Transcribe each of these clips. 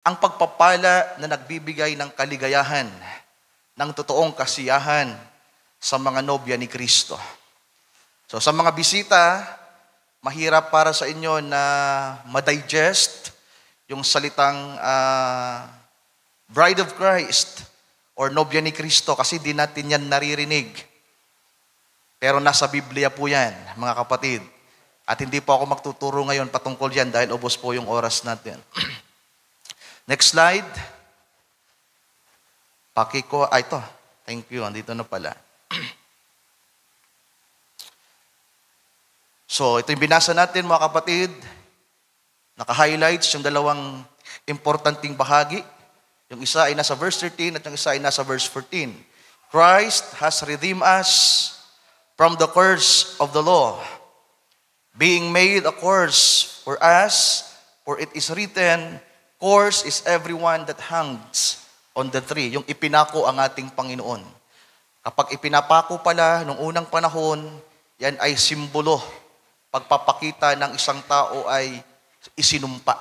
ang pagpapala na nagbibigay ng kaligayahan, ng totoong kasiyahan sa mga nobya ni Kristo. So sa mga bisita, mahirap para sa inyo na ma-digest yung salitang Bride of Christ or nobya ni Kristo kasi di natin yan naririnig. Pero nasa Biblia po yan, mga kapatid. At hindi po ako magtuturo ngayon patungkol yan dahil ubos po yung oras natin. Next slide. Ito. Thank you. Andito na pala. So, ito yung binasa natin, mga kapatid. Naka-highlights yung dalawang importanteng bahagi. Yung isa ay nasa verse 13 at yung isa ay nasa verse 14. Christ has redeemed us from the curse of the law, being made a curse for us, for it is written, curse is everyone that hangs on the tree. Yung ipinako ang ating Panginoon. Kapag ipinapako pala nung unang panahon, yan ay simbolo. Pagpapakita ng isang tao ay isinumpa.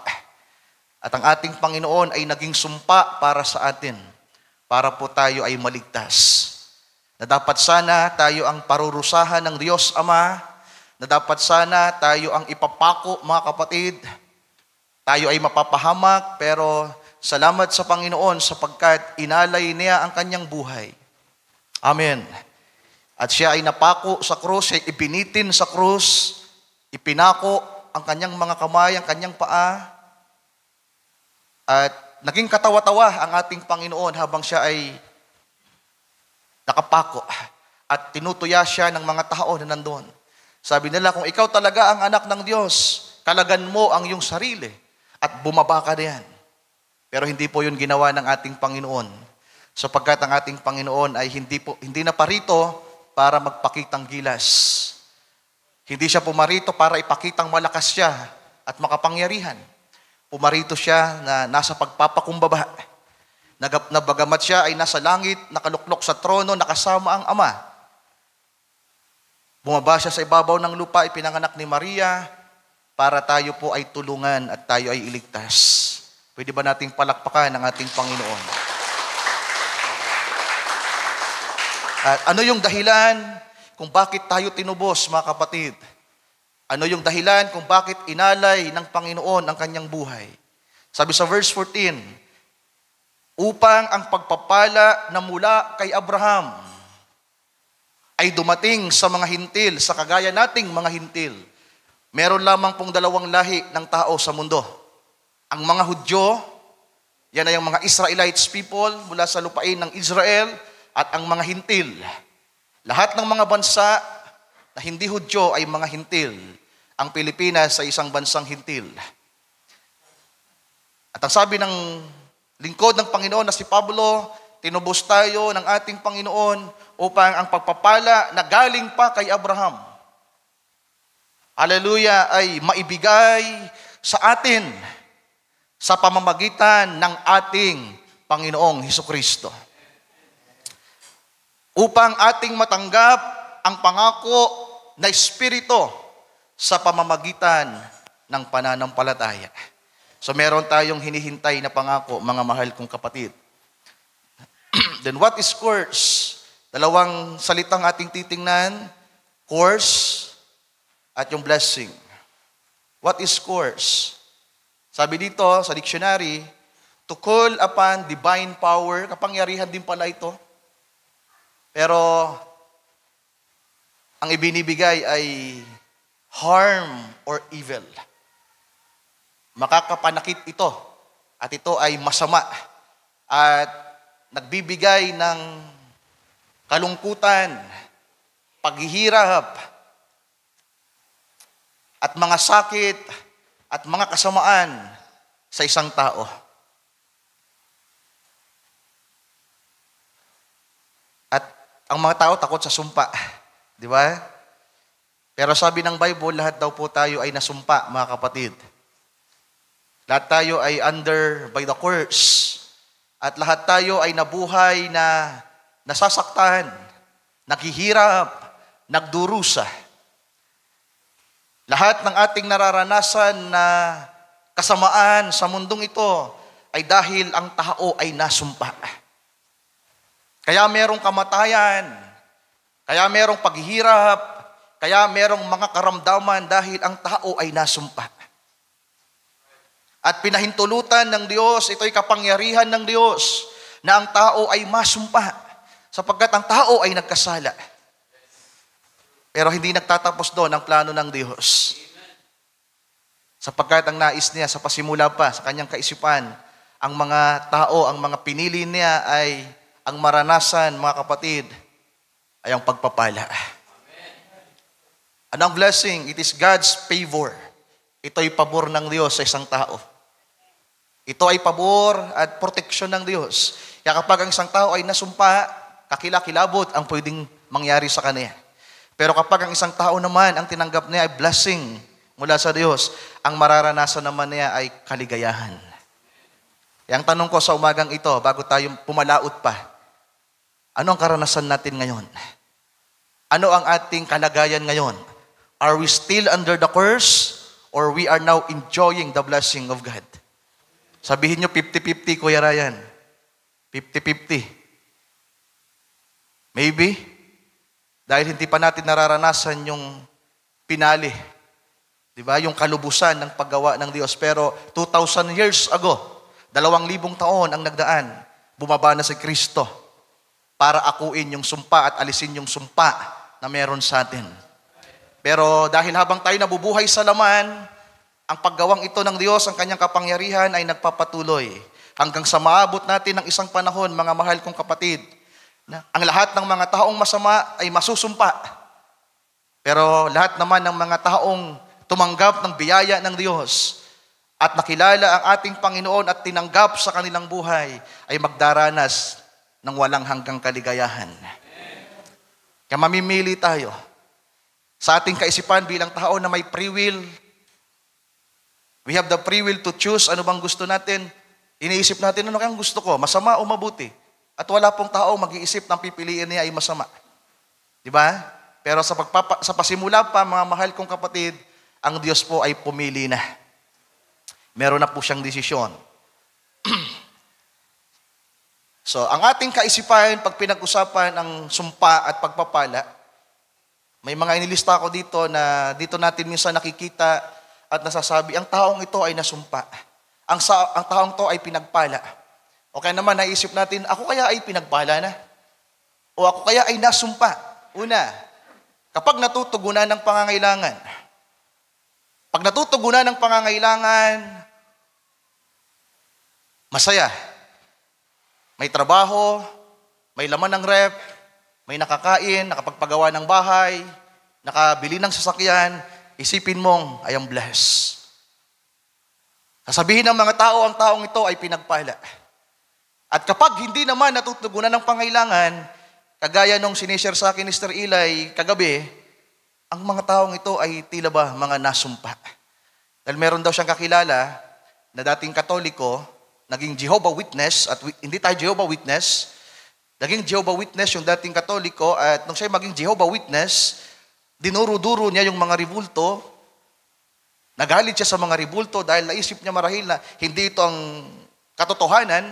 At ang ating Panginoon ay naging sumpa para sa atin, para po tayo ay maligtas. Na dapat sana tayo ang parurusahan ng Diyos Ama, na dapat sana tayo ang ipapako, mga kapatid. Tayo ay mapapahamak, pero salamat sa Panginoon sapagkat inalay niya ang kanyang buhay. Amen. At siya ay napako sa krus, siya ibinitin sa krus, ipinako ang kanyang mga kamay, ang kanyang paa, at naging katawa-tawa ang ating Panginoon habang siya ay nakapako at tinutuya siya ng mga tao na nandun. Sabi nila, kung ikaw talaga ang anak ng Diyos, kalagan mo ang iyong sarili at bumaba ka diyan. Pero hindi po yun ginawa ng ating Panginoon. Sapagkat ang ating Panginoon ay hindi na parito para magpakitang gilas. Hindi siya pumarito para ipakitang malakas siya at makapangyarihan. Pumarito siya na nasa pagpapakumbaba. Na bagamat siya ay nasa langit, nakaluklok sa trono, nakasama ang Ama. Bumaba siya sa ibabaw ng lupa, ipinanganak ni Maria para tayo po ay tulungan at tayo ay iligtas. Pwede ba nating palakpakan ang ating Panginoon? At ano yung dahilan kung bakit tayo tinubos, mga kapatid? Ano yung dahilan kung bakit inalay ng Panginoon ang kanyang buhay? Sabi sa verse 14, upang ang pagpapala na mula kay Abraham ay dumating sa mga hintil, sa kagaya nating mga hintil. Meron lamang pong dalawang lahi ng tao sa mundo. Ang mga Hudyo, yan ay ang mga Israelites people mula sa lupain ng Israel, at ang mga hintil. Lahat ng mga bansa na hindi Hudyo ay mga hintil. Ang Pilipinas ay isang bansang hintil. At ang sabi ng lingkod ng Panginoon na si Pablo, tinubos tayo ng ating Panginoon upang ang pagpapala na galing pa kay Abraham, hallelujah, ay maibigay sa atin sa pamamagitan ng ating Panginoong Hesukristo. Upang ating matanggap ang pangako na Espiritu sa pamamagitan ng pananampalataya. So meron tayong hinihintay na pangako, mga mahal kong kapatid. Then what is curse? Dalawang salitang ating titingnan, curse at yung blessing. What is curse? Sabi dito sa dictionary, to call upon divine power, kapangyarihan din pala ito. Pero ang ibinibigay ay harm or evil. Makakapanakit ito at ito ay masama at nagbibigay ng kalungkutan, paghihirap at mga sakit at mga kasamaan sa isang tao. At ang mga tao takot sa sumpa, di ba? Pero sabi ng Bible, lahat daw po tayo ay nasumpa, mga kapatid. Lahat tayo ay under by the curse. At lahat tayo ay nabuhay na nasasaktan, naghihirap, nagdurusa. Lahat ng ating nararanasan na kasamaan sa mundong ito ay dahil ang tao ay nasumpa. Kaya merong kamatayan, kaya merong paghihirap, kaya merong mga karamdaman dahil ang tao ay nasumpa. At pinahintulutan ng Diyos, ito'y kapangyarihan ng Diyos, na ang tao ay masumpa, sapagkat ang tao ay nagkasala. Pero hindi nagtatapos doon ang plano ng Diyos. Sapagkat ang nais niya sa pasimula pa, sa kanyang kaisipan, ang mga tao, ang mga pinili niya ay ang maranasan, mga kapatid, ay ang pagpapala. Ano ang blessing? It is God's favor. Ito'y pabor ng Diyos sa isang tao. Ito ay pabor at proteksyon ng Diyos. Kaya kapag ang isang tao ay nasumpa, kakilakilabot ang pwedeng mangyari sa kanya. Pero kapag ang isang tao naman, ang tinanggap niya ay blessing mula sa Diyos, ang mararanasan naman niya ay kaligayahan. Kaya ang tanong ko sa umagang ito, bago tayo pumalaot pa, ano ang karanasan natin ngayon? Ano ang ating kalagayan ngayon? Are we still under the curse or we are now enjoying the blessing of God? Sabihin nyo 50-50, Kuya Ryan. 50-50. Maybe, dahil hindi pa natin nararanasan yung pinali. Diba? Yung kalubusan ng paggawa ng Diyos. Pero 2,000 years ago, 2,000 taon ang nagdaan, bumaba na si Kristo para akuin yung sumpa at alisin yung sumpa na meron sa atin. Pero dahil habang tayo nabubuhay sa laman, ang paggawang ito ng Diyos, ang kanyang kapangyarihan ay nagpapatuloy. Hanggang sa maabot natin ng isang panahon, mga mahal kong kapatid, na ang lahat ng mga taong masama ay masusumpa. Pero lahat naman ng mga taong tumanggap ng biyaya ng Diyos at nakilala ang ating Panginoon at tinanggap sa kanilang buhay, ay magdaranas ng walang hanggang kaligayahan. Kaya mamimili tayo sa ating kaisipan bilang tao na may free will. We have the free will to choose ano bang gusto natin. Iniisip natin, ano kayang gusto ko? Masama o mabuti? At wala pong tao mag-iisip ng pipiliin niya ay masama. Diba? Pero sa pasimula pa, mga mahal kong kapatid, ang Diyos po ay pumili na. Meron na po siyang desisyon. So, ang ating kaisipan, pag pinag-usapan ang sumpa at pagpapala, may mga inilista ko dito na dito natin minsan nakikita at nasasabi, ang taong ito ay nasumpa. Ang taong ito ay pinagpala. O kaya naman naisip natin, ako kaya ay pinagpala na? O ako kaya ay nasumpa? Una, kapag natutugunan ng pangangailangan. Pag natutugunan ng pangangailangan, masaya. May trabaho, may laman ng rep, may nakakain, nakapagpagawa ng bahay, nakabili ng sasakyan, isipin mong, I am blessed. Sasabihin ng mga tao, ang taong ito ay pinagpala. At kapag hindi naman natutugunan ng pangailangan, kagaya nung sinishare sa akin ni Mr. Eli kagabi, ang mga taong ito ay tila ba mga nasumpa. Dahil meron daw siyang kakilala na dating Katoliko, naging Jehovah Witness, at hindi tayo Jehovah Witness, naging Jehovah Witness yung dating Katoliko, at nung siya maging Jehovah Witness, dinuro-duro niya yung mga ribulto, nagalit siya sa mga ribulto dahil naisip niya marahil na hindi ito ang katotohanan,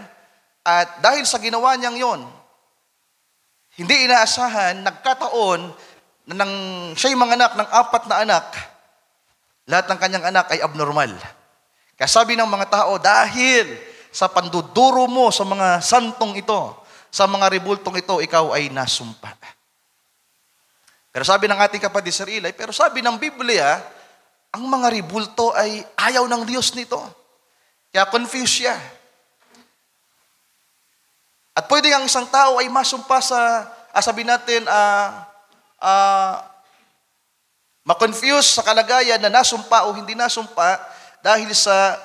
at dahil sa ginawa niyang yon, hindi inaasahan, nagkataon na nang siya'y manganak ng 4 na anak, lahat ng kanyang anak ay abnormal. Kaya sabi ng mga tao, dahil sa panduduro mo sa mga santong ito, sa mga ribultong ito, ikaw ay nasumpa. Pero sabi ng ating kapatid Sir Eli, pero sabi ng Biblia, ang mga ribulto ay ayaw ng Diyos nito. Kaya confused siya. At pwede ang isang tao ay masumpa sa, sabi natin, ma-confuse sa kalagayan na nasumpa o hindi nasumpa dahil sa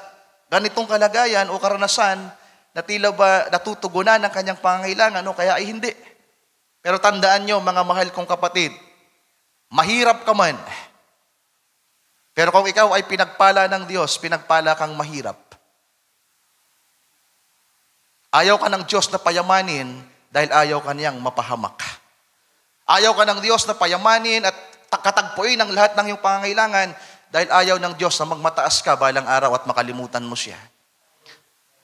ganitong kalagayan o karanasan na tila ba natutugunan ng kanyang pangangailangan o kaya ay hindi. Pero tandaan nyo, mga mahal kong kapatid, mahirap ka man. Pero kung ikaw ay pinagpala ng Diyos, pinagpala kang mahirap. Ayaw ka ng Diyos na payamanin dahil ayaw ka niyang mapahamak. Ayaw ka ng Diyos na payamanin at katagpuin ang lahat ng iyong pangangailangan dahil ayaw ng Diyos na magmataas ka balang araw at makalimutan mo siya.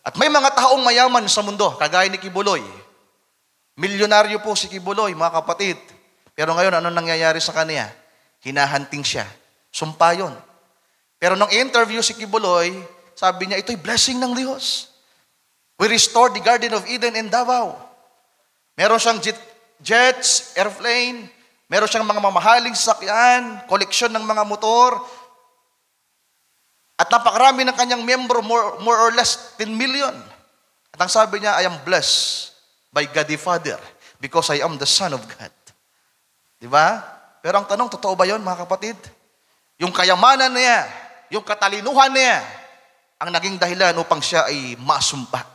At may mga taong mayaman sa mundo, kagaya ni Kibuloy. Milyonaryo po si Kibuloy, mga kapatid. Pero ngayon, ano nangyayari sa kanya? Hinahanting siya. Sumpa yun. Pero nung interview si Kibuloy, sabi niya, ito'y blessing ng Diyos. We restored the Garden of Eden in Davao. Meron siyang jets, airplane, meron siyang mga mamahaling sasakyan, koleksyon ng mga motor, at napakarami ng kanyang miyembro, more or less 10 million. At ang sabi niya, I am blessed by God the Father because I am the Son of God. Di ba? Pero ang tanong, totoo ba yun, mga kapatid? Yung kayamanan niya, yung katalinuhan niya, ang naging dahilan upang siya ay masumpa.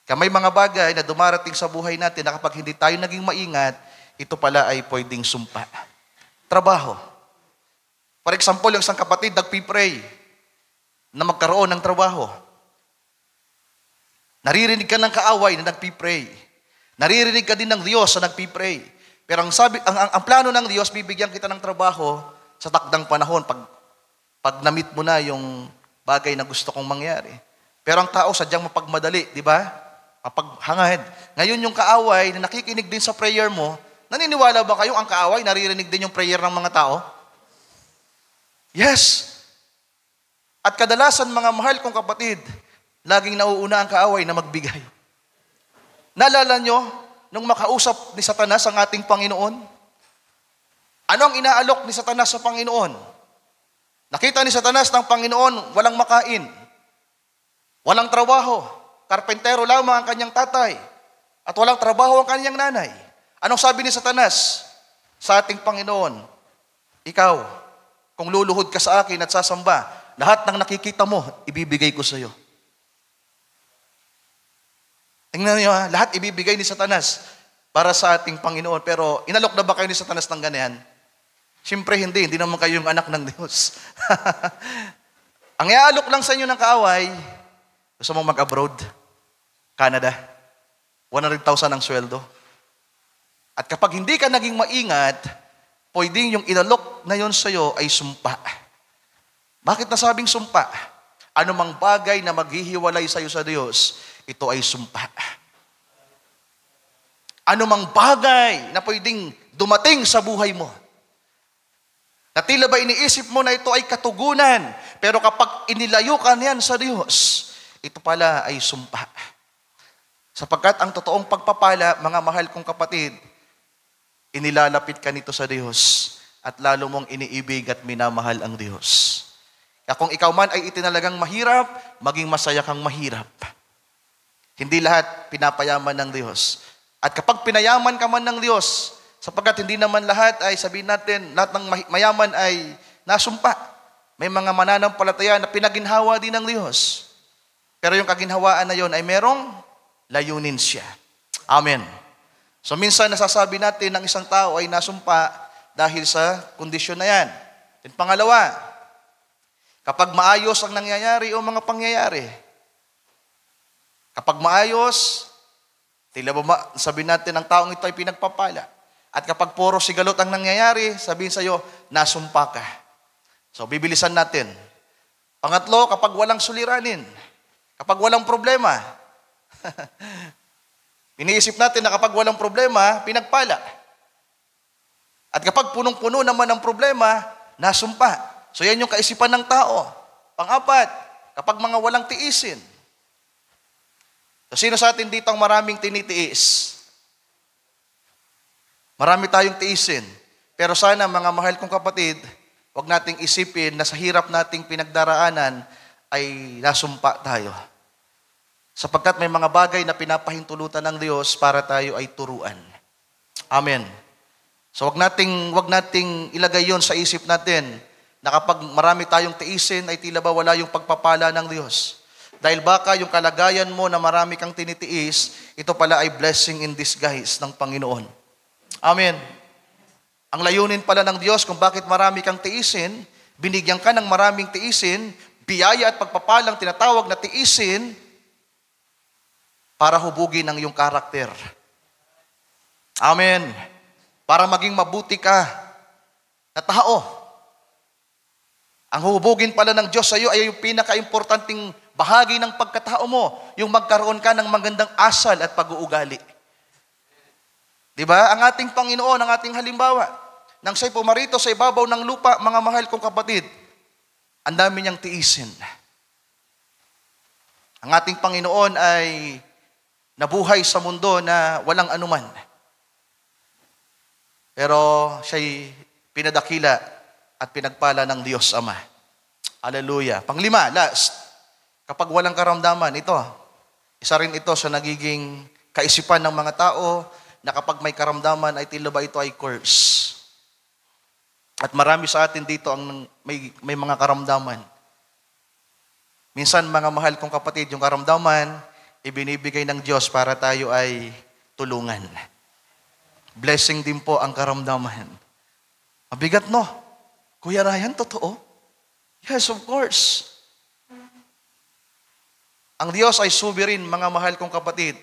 Kaya may mga bagay na dumarating sa buhay natin na kapag hindi tayo naging maingat, ito pala ay pwedeng sumpa. Trabaho. For example, yung isang kapatid nagpipray na magkaroon ng trabaho. Naririnig ka ng kaaway na nagpipray. Naririnig ka din ng Diyos na nagpipray. Pero ang plano ng Diyos, bibigyan kita ng trabaho sa takdang panahon pag na-meet mo na yung bagay na gusto kong mangyari. Pero ang tao sadyang mapagmadali, di ba? Mapaghangad. Ngayon yung kaaway na nakikinig din sa prayer mo, naniniwala ba kayo ang kaaway naririnig din yung prayer ng mga tao? Yes. At kadalasan mga mahal kong kapatid, laging nauuna ang kaaway na magbigay. Naalala nyo, nung makausap ni Satanas ang ating Panginoon? Ano ang inaalok ni Satanas sa Panginoon? Nakita ni Satanas ng Panginoon, walang makain, walang trabaho, karpentero lamang ang kanyang tatay, at walang trabaho ang kanyang nanay. Anong sabi ni Satanas sa ating Panginoon? Ikaw, kung luluhod ka sa akin at sasamba, lahat ng nakikita mo, ibibigay ko sa iyo. Tingnan niyo ha, lahat ibibigay ni Satanas para sa ating Panginoon. Pero inalok na ba kayo ni Satanas ng ganyan? Siyempre hindi naman kayo yung anak ng Diyos. Ang iaalok lang sa inyo ng kaaway, gusto mong mag-abroad, Canada, 100,000 ang sweldo. At kapag hindi ka naging maingat, pwedeng yung inalok na yon sa iyo ay sumpa. Bakit nasabing sumpa? Anumang bagay na maghihiwalay sa iyo sa Diyos, ito ay sumpa. Anumang bagay na pwedeng dumating sa buhay mo, na tila ba iniisip mo na ito ay katugunan, pero kapag inilayo ka niyan sa Diyos, ito pala ay sumpa. Sapagkat ang totoong pagpapala, mga mahal kong kapatid, inilalapit ka nito sa Diyos at lalo mong iniibig at minamahal ang Diyos. Kaya kung ikaw man ay itinalagang mahirap, maging masaya kang mahirap. Hindi lahat pinapayaman ng Diyos. At kapag pinayaman ka man ng Diyos, sapagkat hindi naman lahat ay sabihin natin, lahat ng mayaman ay nasumpa. May mga mananampalataya na pinaginhawa din ng Diyos. Pero yung kaginhawaan na yon ay merong layunin siya. Amen. So minsan nasasabi natin ng isang tao ay nasumpa dahil sa kondisyon na yan. At pangalawa, kapag maayos ang nangyayari o mga pangyayari, kapag maayos, tila ba sabihin natin ang taong ito ay pinagpapala. At kapag puro sigalot ang nangyayari, sabihin sa iyo, nasumpa ka. So bibilisan natin. Pangatlo, kapag walang suliranin, kapag walang problema, iniisip natin na kapag walang problema, pinagpala. At kapag punong-puno naman ang problema, nasumpa. So yan yung kaisipan ng tao. Pang-apat, kapag mga walang tiisin. So sino sa atin dito ang maraming tinitiis? Marami tayong tiisin. Pero sana mga mahal kong kapatid, huwag nating isipin na sa hirap nating pinagdaraanan ay nasumpa tayo. Sapagkat may mga bagay na pinapahintulutan ng Diyos para tayo ay turuan. Amen. So wag nating ilagay yon sa isip natin na kapag marami tayong tiisin ay tila ba wala yung pagpapala ng Diyos. Dahil baka yung kalagayan mo na marami kang tinitiis, ito pala ay blessing in disguise ng Panginoon. Amen. Ang layunin pala ng Diyos kung bakit marami kang tiisin, binigyan ka ng maraming tiisin, biyaya at pagpapalang tinatawag na tiisin, para hubugin ang iyong karakter. Amen. Para maging mabuti ka na tao. Ang hubugin pala ng Diyos sa iyo ay yung pinaka-importanting Bahagi ng pagkatao mo, yung magkaroon ka ng magandang asal at pag-uugali. Di ba? Ang ating Panginoon, ang ating halimbawa, nang siya'y pumarito sa ibabaw ng lupa, mga mahal kong kapatid, ang dami niyang tiisin. Ang ating Panginoon ay nabuhay sa mundo na walang anuman. Pero siya'y pinadakila at pinagpala ng Diyos Ama. Hallelujah. Panglima, last. Kapag walang karamdaman, ito. Isa rin ito sa nagiging kaisipan ng mga tao na kapag may karamdaman ay tila ba ito ay curse. At marami sa atin dito ang may mga karamdaman. Minsan mga mahal kong kapatid, yung karamdaman, ibinibigay ng Diyos para tayo ay tulungan. Blessing din po ang karamdaman. Mabigat, no? Kuya Ryan, totoo? Yes, of course. Ang Diyos ay sovereign, mga mahal kong kapatid.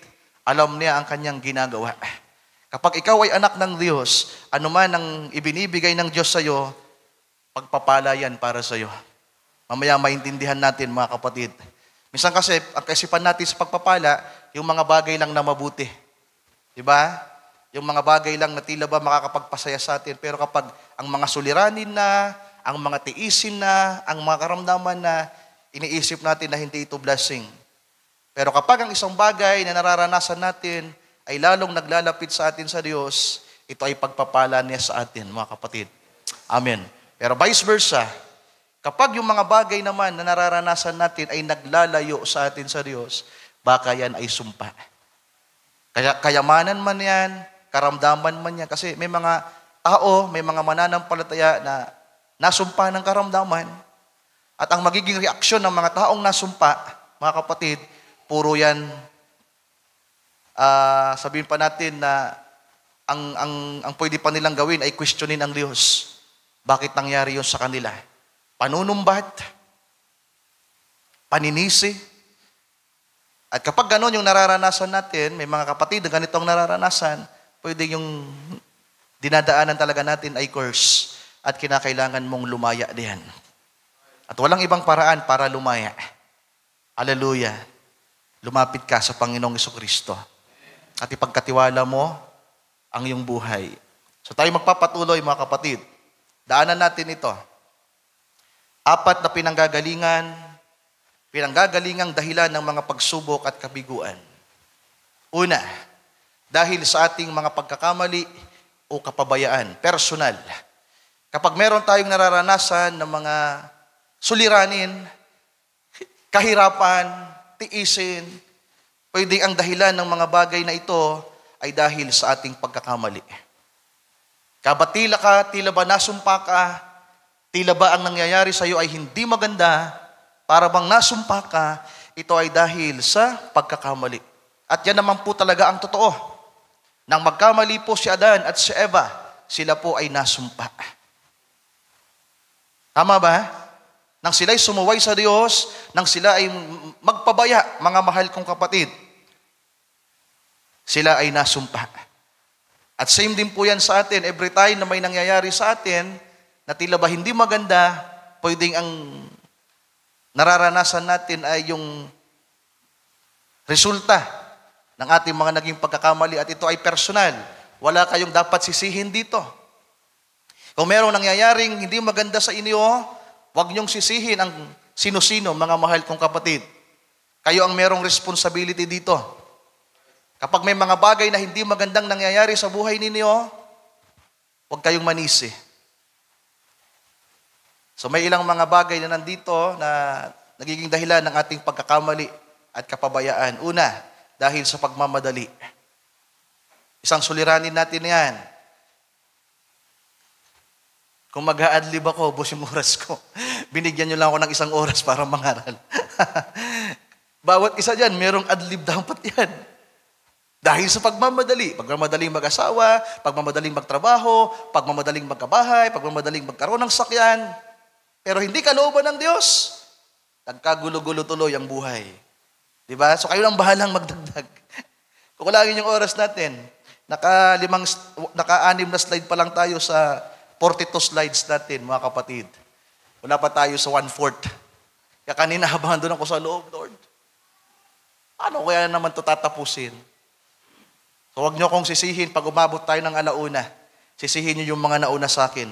Alam niya ang kanyang ginagawa. Kapag ikaw ay anak ng Diyos, anuman ang ibinibigay ng Diyos sa iyo, pagpapala yan para sa iyo. Mamaya maintindihan natin, mga kapatid. Minsan kasi, ang kaisipan natin sa pagpapala, yung mga bagay lang na mabuti. Diba? Yung mga bagay lang na tila ba makakapagpasaya sa atin. Pero kapag ang mga suliranin na, ang mga tiisin na, ang mga karamdaman na, iniisip natin na hindi ito blessing. Pero kapag ang isang bagay na nararanasan natin ay lalong naglalapit sa atin sa Diyos, ito ay pagpapala niya sa atin, mga kapatid. Amen. Pero vice versa, kapag yung mga bagay naman na nararanasan natin ay naglalayo sa atin sa Diyos, baka yan ay sumpa. Kaya kayamanan man yan, karamdaman man yan. Kasi may mga tao, may mga mananampalataya na nasumpa ng karamdaman. At ang magiging reaksyon ng mga taong nasumpa, mga kapatid, puro yan, sabihin pa natin na ang pwede pa nilang gawin ay questionin ang Diyos. Bakit nangyari yun sa kanila? Panunumbat, paninisi. At kapag gano'n yung nararanasan natin, may mga kapatid na ganitong nararanasan, pwede yung dinadaanan talaga natin ay curse at kinakailangan mong lumaya diyan. At walang ibang paraan para lumaya. Hallelujah. Lumapit ka sa Panginoong Jesucristo at ipagkatiwala mo ang iyong buhay. So tayo magpapatuloy, mga kapatid. Daanan natin ito. 4 na pinanggagalingang dahilan ng mga pagsubok at kabiguan. Una, dahil sa ating mga pagkakamali o kapabayaan, personal. Kapag meron tayong nararanasan ng mga suliranin, kahirapan, tiisin, pwede ang dahilan ng mga bagay na ito ay dahil sa ating pagkakamali. Kabatila ka, tila ba nasumpa ka, tila ba ang nangyayari sa iyo ay hindi maganda, para bang nasumpa ka, ito ay dahil sa pagkakamali. At yan naman po talaga ang totoo. Nang magkamali po si Adan at si Eva, sila po ay nasumpa. Tama ba? Nang sila'y sumuway sa Diyos, nang sila ay magpabaya, mga mahal kong kapatid, sila ay nasumpa. At same din po yan sa atin. Every time na may nangyayari sa atin, na tila ba hindi maganda, pwedeng ang nararanasan natin ay yung resulta ng ating mga naging pagkakamali at ito ay personal. Wala kayong dapat sisihin dito. Kung merong nangyayaring hindi maganda sa inyo, huwag niyong sisihin ang sino-sino, mga mahal kong kapatid. Kayo ang merong responsibility dito. Kapag may mga bagay na hindi magandang nangyayari sa buhay ninyo, huwag kayong manisi. So may ilang mga bagay na nandito na nagiging dahilan ng ating pagkakamali at kapabayaan. Una, dahil sa pagmamadali. Isang suliranin natin yan. Kung mag-a-adlib ako, ubos yung oras ko. Binigyan nyo lang ako ng 1 oras para mangaral. Bawat isa dyan, merong adlib dapat yan. Dahil sa pagmamadali. Pagmamadaling mag-asawa, pagmamadaling magtrabaho, pagmamadaling magkabahay, pagmamadaling magkaroon ng sakyan. Pero hindi kalooban ng Diyos. Nagkagulo-gulo tuloy ang buhay. Diba? So kayo lang bahalang magdagdag. Kukulangin yung oras natin. Naka-6 na slide pa lang tayo sa 42 slides natin, mga kapatid. Wala pa tayo sa 1/4. Kaya kanina habang doon ako sa loob, Lord, paano kaya naman ito tatapusin? So huwag niyo akong sisihin pag umabot tayo ng alauna. Sisihin niyo yung mga nauna sa akin,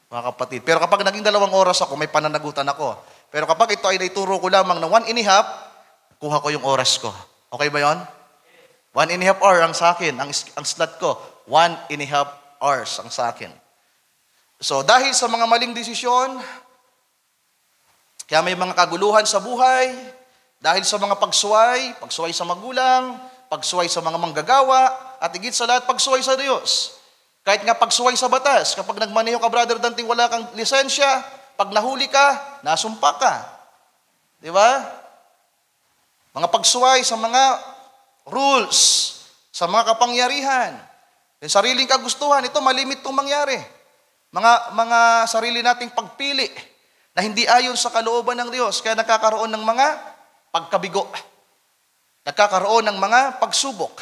mga kapatid. Pero kapag naging 2 oras ako, may pananagutan ako. Pero kapag ito ay naituro ko lamang ng 1.5, kuha ko yung oras ko. Okay ba yon? 1.5 hour ang sa akin. Ang slot ko, 1.5 hours ang sa akin. So dahil sa mga maling desisyon, kaya may mga kaguluhan sa buhay, dahil sa mga pagsuway sa magulang, pagsuway sa mga manggagawa, at higit sa lahat, pagsuway sa Diyos. Kahit nga pagsuway sa batas, kapag nagmaneho ka, Brother Danting, wala kang lisensya, pag nahuli ka, nasumpa ka. Di ba? Mga pagsuway sa mga rules, sa mga kapangyarihan, yung sariling kagustuhan, ito malimit itong mangyari. Mga sarili nating pagpili na hindi ayon sa kalooban ng Diyos, kaya nagkakaroon ng mga pagkabigo. Nagkakaroon ng mga pagsubok.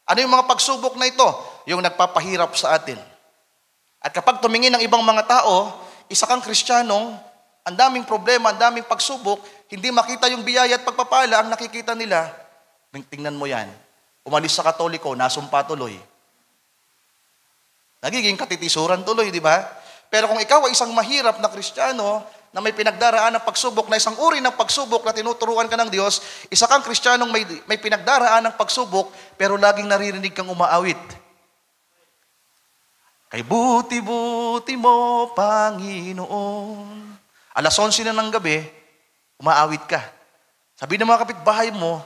Ano yung mga pagsubok na ito? Yung nagpapahirap sa atin. At kapag tumingin ng ibang mga tao, isa kang Kristiyanong, ang daming problema, ang daming pagsubok, hindi makita yung biyaya at pagpapala, ang nakikita nila, tingnan mo yan. Umalis sa Katoliko, nasumpa tuloy. Nagiging katitisuran tuloy, di ba? Pero kung ikaw ay isang mahirap na Kristiyano, na may pinagdaraan ng pagsubok, na isang uri ng pagsubok na tinuturuan ka ng Diyos, isa kang Kristiyanong may pinagdaraan ng pagsubok, pero laging naririnig kang umaawit. Kay buti-buti mo, Panginoon. Alas 11 na ng gabi, umaawit ka. Sabi ng mga kapitbahay mo,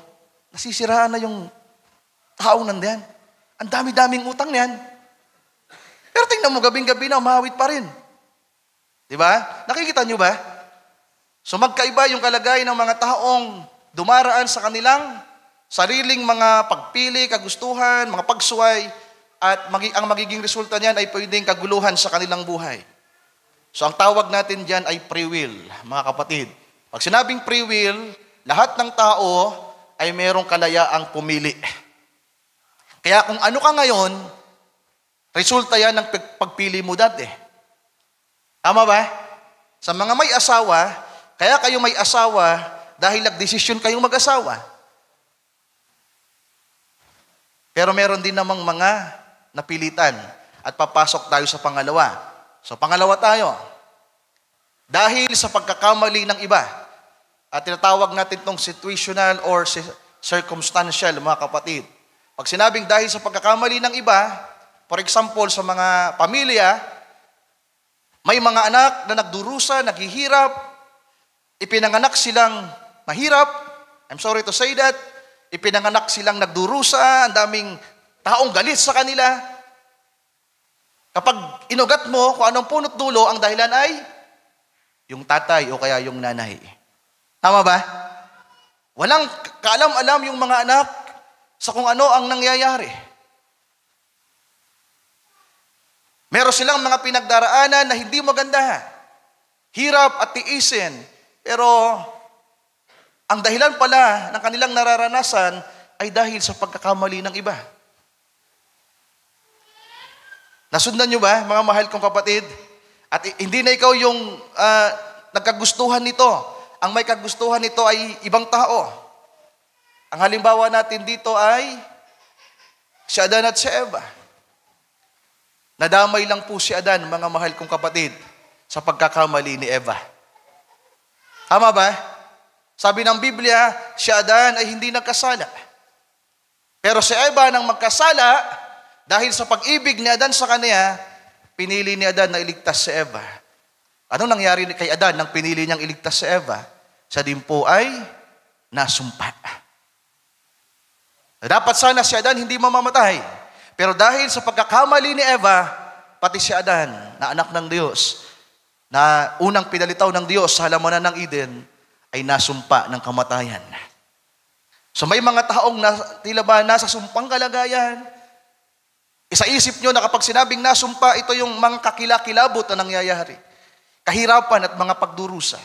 nasisiraan na yung taong nandiyan. Ang dami-daming utang niyan. Pero tingnan mo, gabing-gabi na, umaawit pa rin. Di ba? Nakikita nyo ba? So magkaiba yung kalagayan ng mga taong dumaraan sa kanilang sariling mga pagpili, kagustuhan, mga pagsuway, at ang magiging resulta niyan ay pwedeng kaguluhan sa kanilang buhay. So ang tawag natin diyan ay free will, mga kapatid. Pag sinabing free will, lahat ng tao ay merong kalayaang pumili. Kaya kung ano ka ngayon, resulta yan ng pagpili mo dati. Tama ba? Sa mga may asawa, kaya kayo may asawa dahil nagdesisyon kayong mag-asawa. Pero meron din namang mga napilitan at papasok tayo sa pangalawa. So pangalawa tayo. Dahil sa pagkakamali ng iba, at tinatawag natin itong situational or circumstantial, mga kapatid. Pag sinabing dahil sa pagkakamali ng iba, for example, sa mga pamilya, may mga anak na nagdurusa, naghihirap, ipinanganak silang mahirap, I'm sorry to say that, ipinanganak silang nagdurusa, ang daming taong galit sa kanila. Kapag inugat mo kung anong punot dulo, ang dahilan ay yung tatay o kaya yung nanay. Tama ba? Walang kaalam-alam yung mga anak sa kung ano ang nangyayari. Meron silang mga pinagdaraanan na hindi maganda. Hirap at tiisin. Pero ang dahilan pala ng kanilang nararanasan ay dahil sa pagkakamali ng iba. Nasundan nyo ba, mga mahal kong kapatid? At hindi na ikaw yung nagkagustuhan nito. Ang may kagustuhan nito ay ibang tao. Ang halimbawa natin dito ay si Adan at si Eva. Nadamay lang po si Adan, mga mahal kong kapatid, sa pagkakamali ni Eva. Tama ba? Sabi ng Biblia, si Adan ay hindi nagkasala. Pero si Eva nang magkasala, dahil sa pag-ibig ni Adan sa kanya, pinili ni Adan na iligtas si Eva. Anong nangyari kay Adan nang pinili niyang iligtas si Eva? Siya din po ay nasumpa. Dapat sana si Adan hindi mamamatay. Pero dahil sa pagkakamali ni Eva, pati si Adan, na anak ng Diyos, na unang pinalitaw ng Diyos sa halamanan ng Eden, ay nasumpa ng kamatayan. So may mga taong tila ba nasa sumpang kalagayan. Isa-isip nyo na kapag sinabing nasumpa, ito yung mga kakilakilabot na nangyayari. Kahirapan at mga pagdurusa.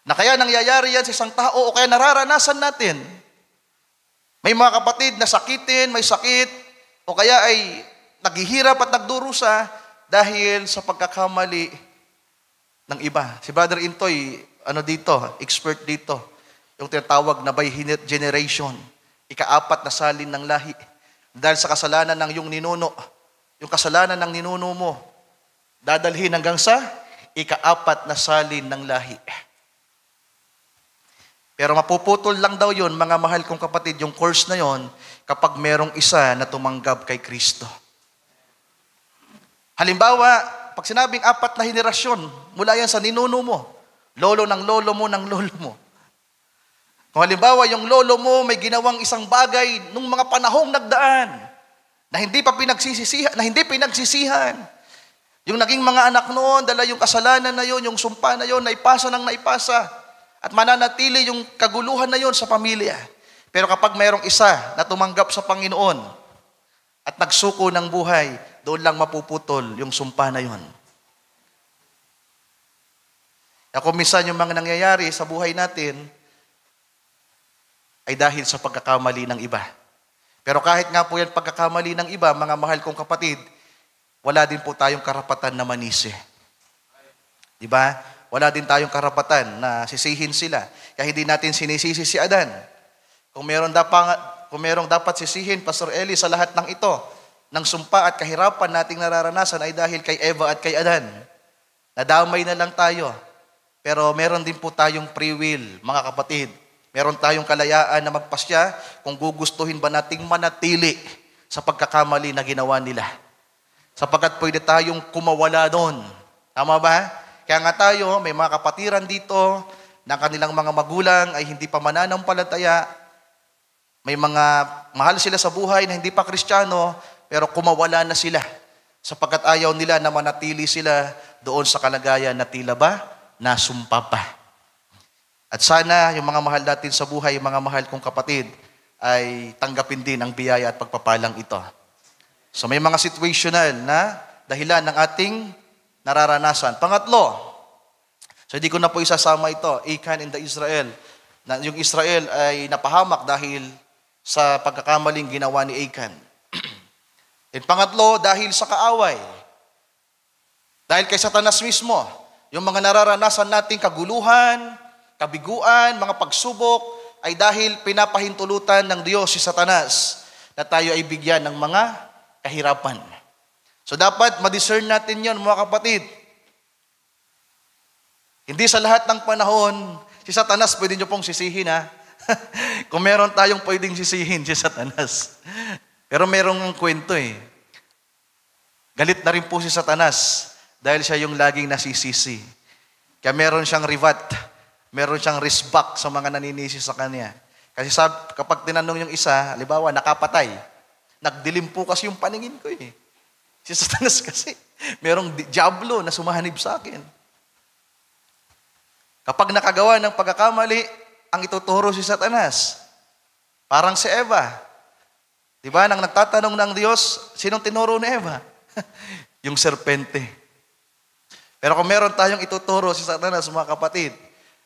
Na kaya nangyayari yan sa isang tao o kaya nararanasan natin. May mga kapatid na sakitin, may sakit, o kaya ay naghihirap at nagdurusa dahil sa pagkakamali ng iba. Si Brother Intoy, expert dito. Yung tinatawag na by generation. Ika-4 na salin ng lahi. Dahil sa kasalanan ng iyong ninuno, yung kasalanan ng ninuno mo, dadalhin hanggang sa ika-4 na salin ng lahi. Pero mapuputol lang daw yun, mga mahal kong kapatid, yung course na yon kapag merong isa na tumanggap kay Kristo. Halimbawa, pag sinabing 4 na henerasyon, mula yan sa ninuno mo, lolo ng lolo mo ng lolo mo. Kung halimbawa, yung lolo mo may ginawang isang bagay nung mga panahong nagdaan na hindi pinagsisihan. Yung naging mga anak noon, dala yung kasalanan na yon, yung sumpa na yon, naipasa ng naipasa. At mananatili yung kaguluhan na yon sa pamilya. Pero kapag mayroong isa na tumanggap sa Panginoon at nagsuko ng buhay, doon lang mapuputol yung sumpa na yon. Kung minsan yung mga nangyayari sa buhay natin ay dahil sa pagkakamali ng iba. Pero kahit nga po yan pagkakamali ng iba, mga mahal kong kapatid, wala din po tayong karapatan na manisi. Diba? Wala din tayong karapatan na sisihin sila. Kaya hindi natin sinisisi si Adan. Kung merong dapat sisihin, Pastor Eli, sa lahat ng ito, ng sumpa at kahirapan nating nararanasan ay dahil kay Eva at kay Adan. Nadamay na lang tayo. Pero meron din po tayong free will, mga kapatid. Meron tayong kalayaan na magpasya kung gugustuhin ba nating manatili sa pagkakamali na ginawa nila. Sapagkat pwede tayong kumawala doon. Tama ba? Kaya nga tayo, may mga kapatiran dito na kanilang mga magulang ay hindi pa mananampalataya. May mga mahal sila sa buhay na hindi pa Kristiyano, pero kumawala na sila. Sapagkat ayaw nila na manatili sila doon sa kalagayan na tila ba nasumpa pa. At sana yung mga mahal natin sa buhay, mga mahal kong kapatid, ay tanggapin din ang biyaya at pagpapalang ito. So may mga situational na dahilan ng ating nararanasan. Pangatlo, so hindi ko na po isasama ito, Achan and the Israel. Yung Israel ay napahamak dahil sa pagkakamaling ginawa ni Achan. And pangatlo, dahil sa kaaway. Dahil kay Satanas mismo, yung mga nararanasan nating kaguluhan, kabiguan, mga pagsubok, ay dahil pinapahintulutan ng Diyos si Satanas na tayo ay bigyan ng mga kahirapan. So dapat ma-discern natin yon, mga kapatid. Hindi sa lahat ng panahon, si Satanas pwede nyo pong sisihin, ha? Kung meron tayong pwedeng sisihin si Satanas. Pero merong kwento eh. Galit na rin po si Satanas dahil siya yung laging nasisisi. Kaya meron siyang rivat, meron siyang risbak sa mga naninisi sa kanya. Kasi kapag tinanong yung isa, halimbawa, nakapatay, nagdilim po kasi yung paningin ko eh. Si Satanas kasi, merong diablo na sumahanib sa akin. Kapag nakagawa ng pagkakamali, ang ituturo si Satanas. Parang si Eva. Diba? Nang nagtatanong ng Diyos, sinong tinuro ni Eva? Yung serpente. Pero kung meron tayong ituturo si Satanas, mga kapatid,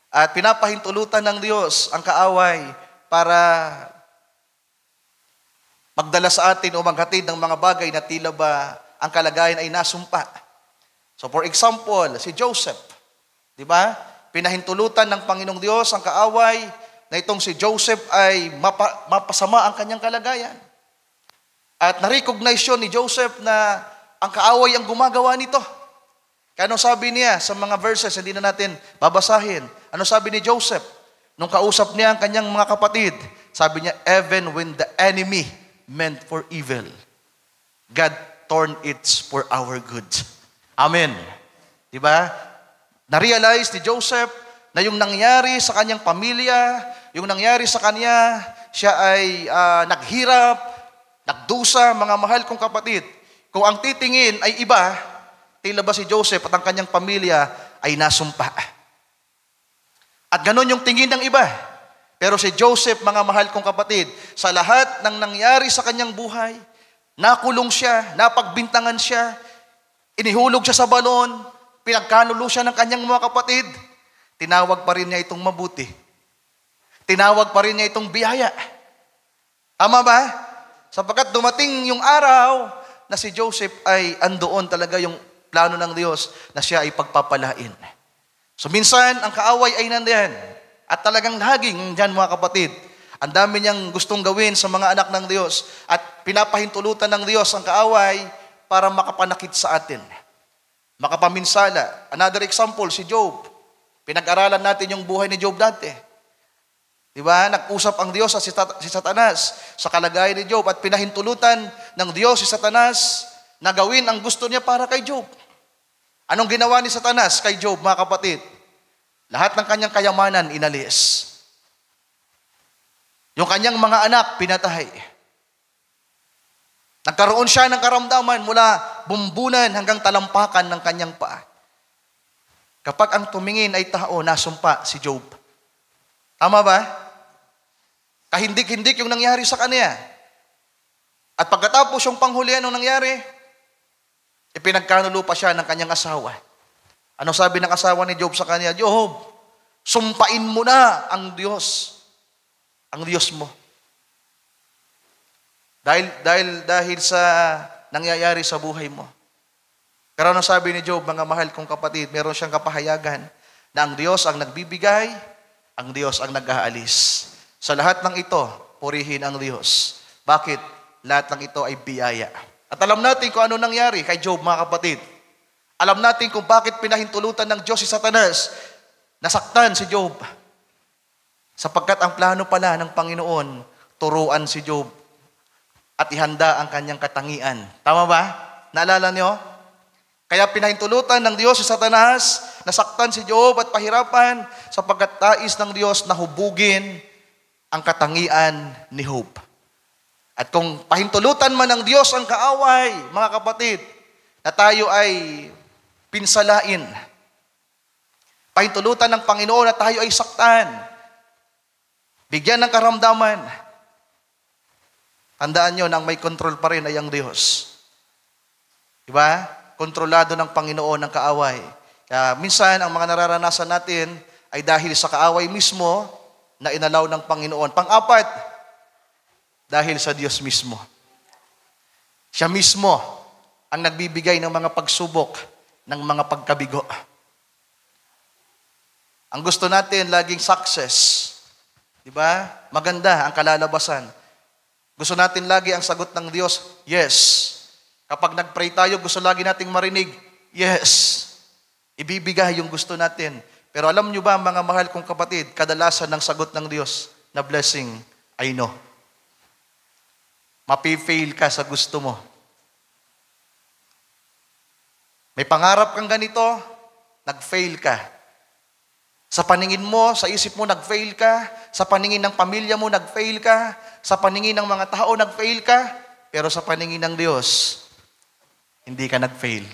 at pinapahintulutan ng Diyos ang kaaway para magdala sa atin o maghatid ng mga bagay na tila ba ang kalagayan ay nasumpa. So for example, si Joseph, di ba? Pinahintulutan ng Panginoong Diyos ang kaaway na itong si Joseph ay mapasama ang kanyang kalagayan. At na-recognize yun ni Joseph na ang kaaway ang gumagawa nito. Kaya anong sabi niya sa mga verses, hindi na natin babasahin. Ano sabi ni Joseph? Nung kausap niya ang kanyang mga kapatid, sabi niya, even when the enemy meant for evil, God turned it for our good. Amen. Diba? Na-realize ni Joseph na yung nangyari sa kanyang pamilya, yung nangyari sa kanya, siya ay naghirap, nagdusa, mga mahal kong kapatid. Kung ang titingin ay iba, tila ba si Joseph at ang kanyang pamilya ay nasumpa. At ganun yung tingin ng iba. Pero si Joseph, mga mahal kong kapatid, sa lahat ng nangyari sa kanyang buhay, nakulong siya, napagbintangan siya, inihulog siya sa balon, pinagkanulo siya ng kanyang mga kapatid, tinawag pa rin niya itong mabuti. Tinawag pa rin niya itong biyaya. Tama ba? Sapagkat dumating yung araw na si Joseph ay andoon talaga yung plano ng Diyos na siya ay pagpapalain. So minsan, ang kaaway ay nandiyan. At talagang laging dyan mga kapatid. Ang dami niyang gustong gawin sa mga anak ng Diyos. At pinapahintulutan ng Diyos ang kaaway para makapanakit sa atin. Makapaminsala. Another example, si Job. Pinag-aralan natin yung buhay ni Job dati. Di ba? Nag-usap ang Diyos at si Satanas sa kalagayan ni Job at pinahintulutan ng Diyos si Satanas na gawin ang gusto niya para kay Job. Anong ginawa ni Satanas kay Job, mga kapatid? Lahat ng kanyang kayamanan inalis. Yung kanyang mga anak pinatay. Nagkaroon siya ng karamdaman mula bumbunan hanggang talampakan ng kanyang paa. Kapag ang tumingin ay tao, nasumpa si Job. Tama ba? Kahindik-hindik yung nangyari sa kanya. At pagkatapos yung panghulihan nung nangyari, ipinagkanulo pa siya ng kanyang asawa. Ano sabi ng asawa ni Job sa kanya? Job, sumpain mo na ang Diyos. Ang Diyos mo. Dahil sa nangyayari sa buhay mo. Pero ano sabi ni Job, mga mahal kong kapatid, meron siyang kapahayagan na ang Diyos ang nagbibigay, ang Diyos ang nag-aalis. Sa lahat ng ito, purihin ang Diyos. Bakit? Lahat ng ito ay biyaya. At alam natin kung ano nangyari kay Job, mga kapatid. Alam natin kung bakit pinahintulutan ng Diyos si Satanas, nasaktan si Job. Sapagkat ang plano pala ng Panginoon, turuan si Job at ihanda ang kanyang katangian. Tama ba? Naalala niyo? Kaya pinahintulutan ng Diyos si Satanas, nasaktan si Job at pahirapan sapagkat tais ng Diyos na hubugin ang katangian ni Job. At kung pahintulutan man ng Diyos ang kaaway, mga kapatid, na tayo ay pinsalain. Pahintulutan ng Panginoon na tayo ay saktan. Bigyan ng karamdaman. Tandaan nyo na ang may control pa rin ay ang Diyos. Diba? Kontrolado ng Panginoon ang kaaway. Kaya minsan, ang mga nararanasan natin ay dahil sa kaaway mismo na inalaw ng Panginoon. Pang-apat, dahil sa Diyos mismo. Siya mismo ang nagbibigay ng mga pagsubok, ng mga pagkabigo. Ang gusto natin, laging success. Diba? Maganda ang kalalabasan. Gusto natin lagi ang sagot ng Diyos, yes. Kapag nag-pray tayo, gusto lagi nating marinig, yes. Ibibigay yung gusto natin. Pero alam nyo ba, mga mahal kong kapatid, kadalasan ng sagot ng Diyos na blessing ay no. Mapi-fail ka sa gusto mo. May pangarap kang ganito, nag-fail ka. Sa paningin mo, sa isip mo, nag-fail ka. Sa paningin ng pamilya mo, nag-fail ka. Sa paningin ng mga tao, nag-fail ka. Pero sa paningin ng Diyos, hindi ka nag-fail.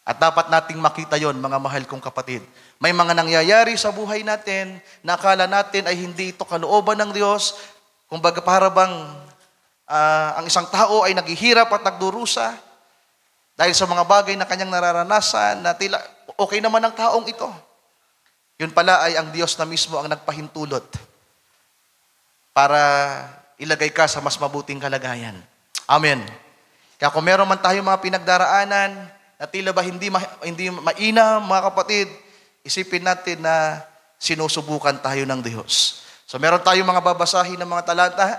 At dapat nating makita yon, mga mahal kong kapatid. May mga nangyayari sa buhay natin na akala natin ay hindi ito kalooban ng Diyos. Kumbaga para bang ang isang tao ay naghihirap at nagdurusa dahil sa mga bagay na kanyang nararanasan na tila okay naman ang taong ito. Yun pala ay ang Diyos na mismo ang nagpahintulot para ilagay ka sa mas mabuting kalagayan. Amen. Kaya kung meron man tayo mga pinagdaraanan na tila ba hindi mainam, mga kapatid, isipin natin na sinusubukan tayo ng Diyos. So meron tayong mga babasahin ng mga talata.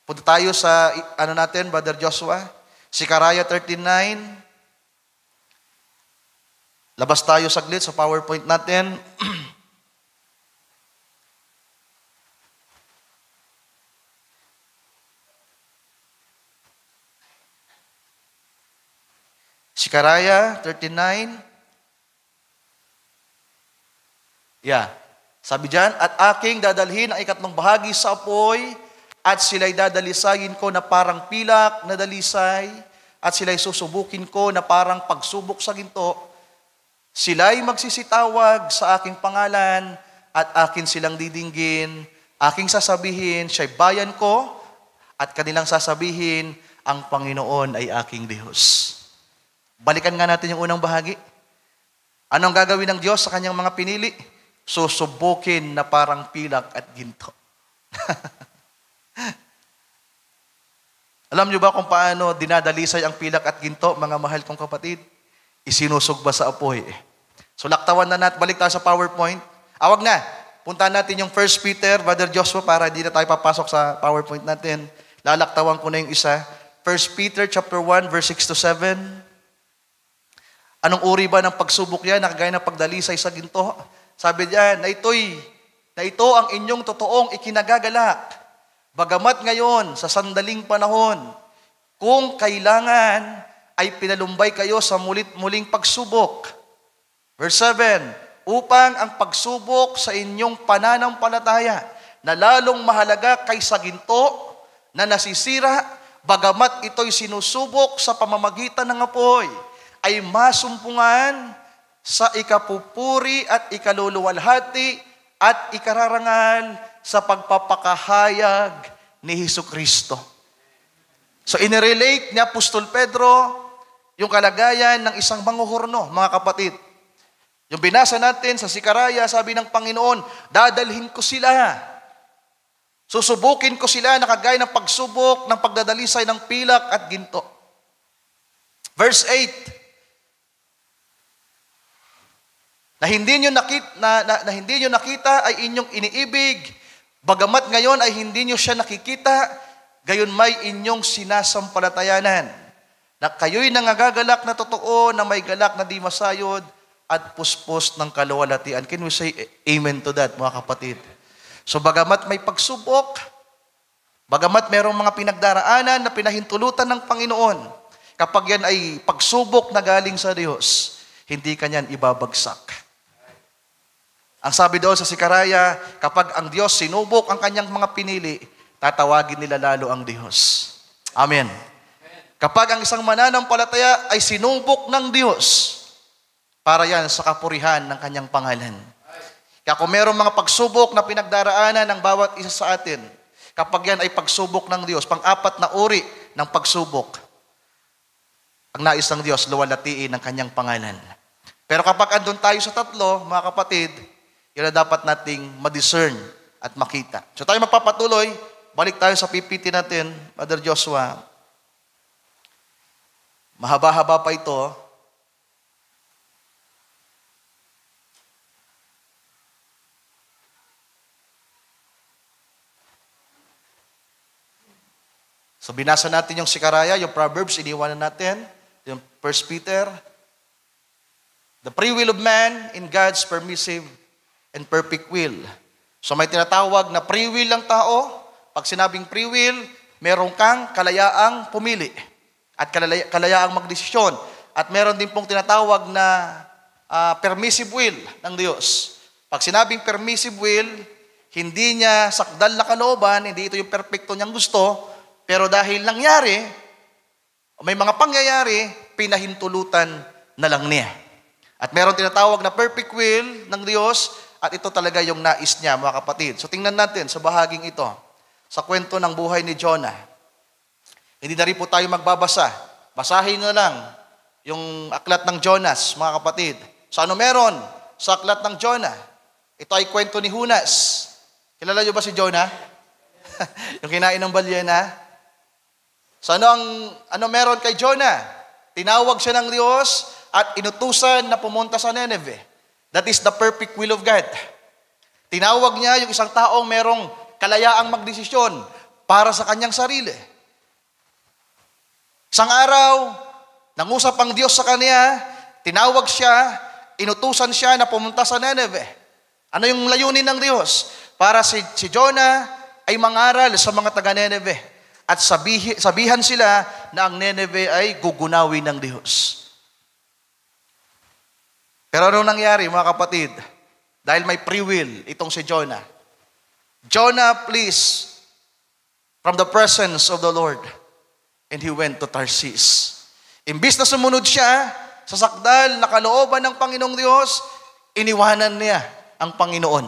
Punta tayo sa Brother Joshua, Zechariah 13:9. Labas tayo saglit sa PowerPoint natin. Zechariah 13:9. Yeah. Sabi dyan, at aking dadalhin ang ikatlong bahagi sa apoy, at sila'y dadalisayin ko na parang pilak na dalisay, at sila'y susubukin ko na parang pagsubok sa ginto. Sila'y magsisitawag sa aking pangalan, at akin silang didinggin, aking sasabihin, siya'y bayan ko, at kanilang sasabihin, ang Panginoon ay aking Diyos. Balikan nga natin yung unang bahagi. Anong gagawin ng Diyos sa kanyang mga pinili? Susubukin na parang pilak at ginto. Alam niyo ba kung paano dinadalisay ang pilak at ginto, mga mahal kong kapatid? Isinusog ba sa apoy? So laktawan na natin, balik tayo sa PowerPoint. Awag na, punta natin yung 1 Peter, Brother Joshua, para hindi na tayo papasok sa PowerPoint natin. Lalaktawan ko na yung isa. 1 Peter chapter 1, verse 6 to 7. Anong uri ba ng pagsubok yan? Nakagaya ng pagdalisay sa ginto. Sabi diyan, na ito ang inyong totoong ikinagagalak. Bagamat ngayon, sa sandaling panahon, kung kailangan, ay pinalumbay kayo sa muling pagsubok. Verse 7, upang ang pagsubok sa inyong pananampalataya, na lalong mahalaga kaysa ginto, na nasisira, bagamat ito'y sinusubok sa pamamagitan ng apoy, ay masumpungan sa ikapupuri at ikaluluwalhati at ikararangal sa pagpapakahayag ni Hesukristo. So inirelate ni Apostol Pedro yung kalagayan ng isang manguhorno, mga kapatid. Yung binasa natin sa Sikaraya, sabi ng Panginoon, dadalhin ko sila. Susubukin ko sila na kagaya ng pagsubok, ng pagdadalisay ng pilak at ginto. Verse 8, na hindi nyo nakita ay inyong iniibig, bagamat ngayon ay hindi nyo siya nakikita, gayon may inyong sinasampalatayanan, na kayo'y nangagagalak na totoo, na may galak na di masayod, at puspos ng kaluwalhatian. Can we say amen to that, mga kapatid? So bagamat may pagsubok, bagamat merong mga pinagdaraanan na pinahintulutan ng Panginoon, kapag yan ay pagsubok na galing sa Diyos, hindi kanyan ibabagsak. Ang sabi doon sa Sikaraya, kapag ang Diyos sinubok ang kanyang mga pinili, tatawagin nila lalo ang Diyos. Amen. Kapag ang isang mananampalataya ay sinubok ng Diyos, para yan sa kapurihan ng kanyang pangalan. Kaya kung mayroong mga pagsubok na pinagdaraanan ng bawat isa sa atin, kapag yan ay pagsubok ng Diyos, pang-apat na uri ng pagsubok, ang nais ng Diyos, luwalhatiin ng kanyang pangalan. Pero kapag andun tayo sa tatlo, mga kapatid, yun na dapat nating ma-discern at makita. So tayo magpapatuloy, balik tayo sa PPT natin, Brother Joshua. Mahaba-haba pa ito. So binasa natin yung Sikaraya, yung Proverbs, iniwanan natin, yung 1 Peter. The free will of man in God's permissive and perfect will. So may tinatawag na free will ng tao. Pag sinabing free will, meron kang kalayaang pumili at kalayaang magdesisyon. At meron din pong tinatawag na permissive will ng Diyos. Pag sinabing permissive will, hindi niya sakdal na kalooban, hindi ito yung perfecto niyang gusto, pero dahil nangyari, may mga pangyayari, pinahintulutan na lang niya. At meron tinatawag na perfect will ng Diyos, at ito talaga yung nais niya, mga kapatid. So tingnan natin sa bahaging ito, sa kwento ng buhay ni Jonah. Hindi na rin po tayo magbabasa. Basahin na lang yung aklat ng Jonas, mga kapatid. So ano meron sa aklat ng Jonah? Ito ay kwento ni Hunas. Kilala niyo ba si Jonah? Yung kinain ng balyena? So ano meron kay Jonah? Tinawag siya ng Diyos at inutusan na pumunta sa Nineveh. That is the perfect will of God. Tinawag niya yung isang taong merong kalayaang magdesisyon para sa kanyang sarili. Isang araw, nangusap ang Diyos sa kanya, tinawag siya, inutusan siya na pumunta sa Nineveh. Ano yung layunin ng Diyos? Para si Jonah ay mangaral sa mga taga-Nineveh at sabihan sila na ang Nineveh ay gugunawin ng Diyos. Pero ano nangyari, mga kapatid? Dahil may free will, itong si Jonah. Jonah flees from the presence of the Lord, and he went to Tarsis. Imbis na sumunod siya sa sakdal na kalooban ng Panginoong Diyos, iniwanan niya ang Panginoon.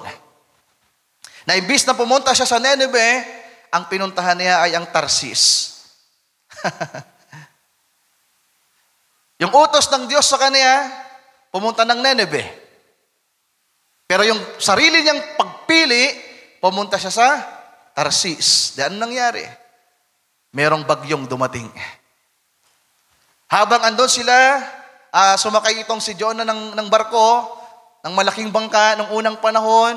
Na imbis na pumunta siya sa Nineveh, ang pinuntahan niya ay ang Tarsis. Yung utos ng Diyos sa kanya, pumunta ng Nineveh. Pero yung sarili niyang pagpili, pumunta siya sa Tarsis. Dahil nangyari? Merong bagyong dumating. Habang andun sila, sumakay itong si Jonah ng barko, ng malaking bangka ng unang panahon.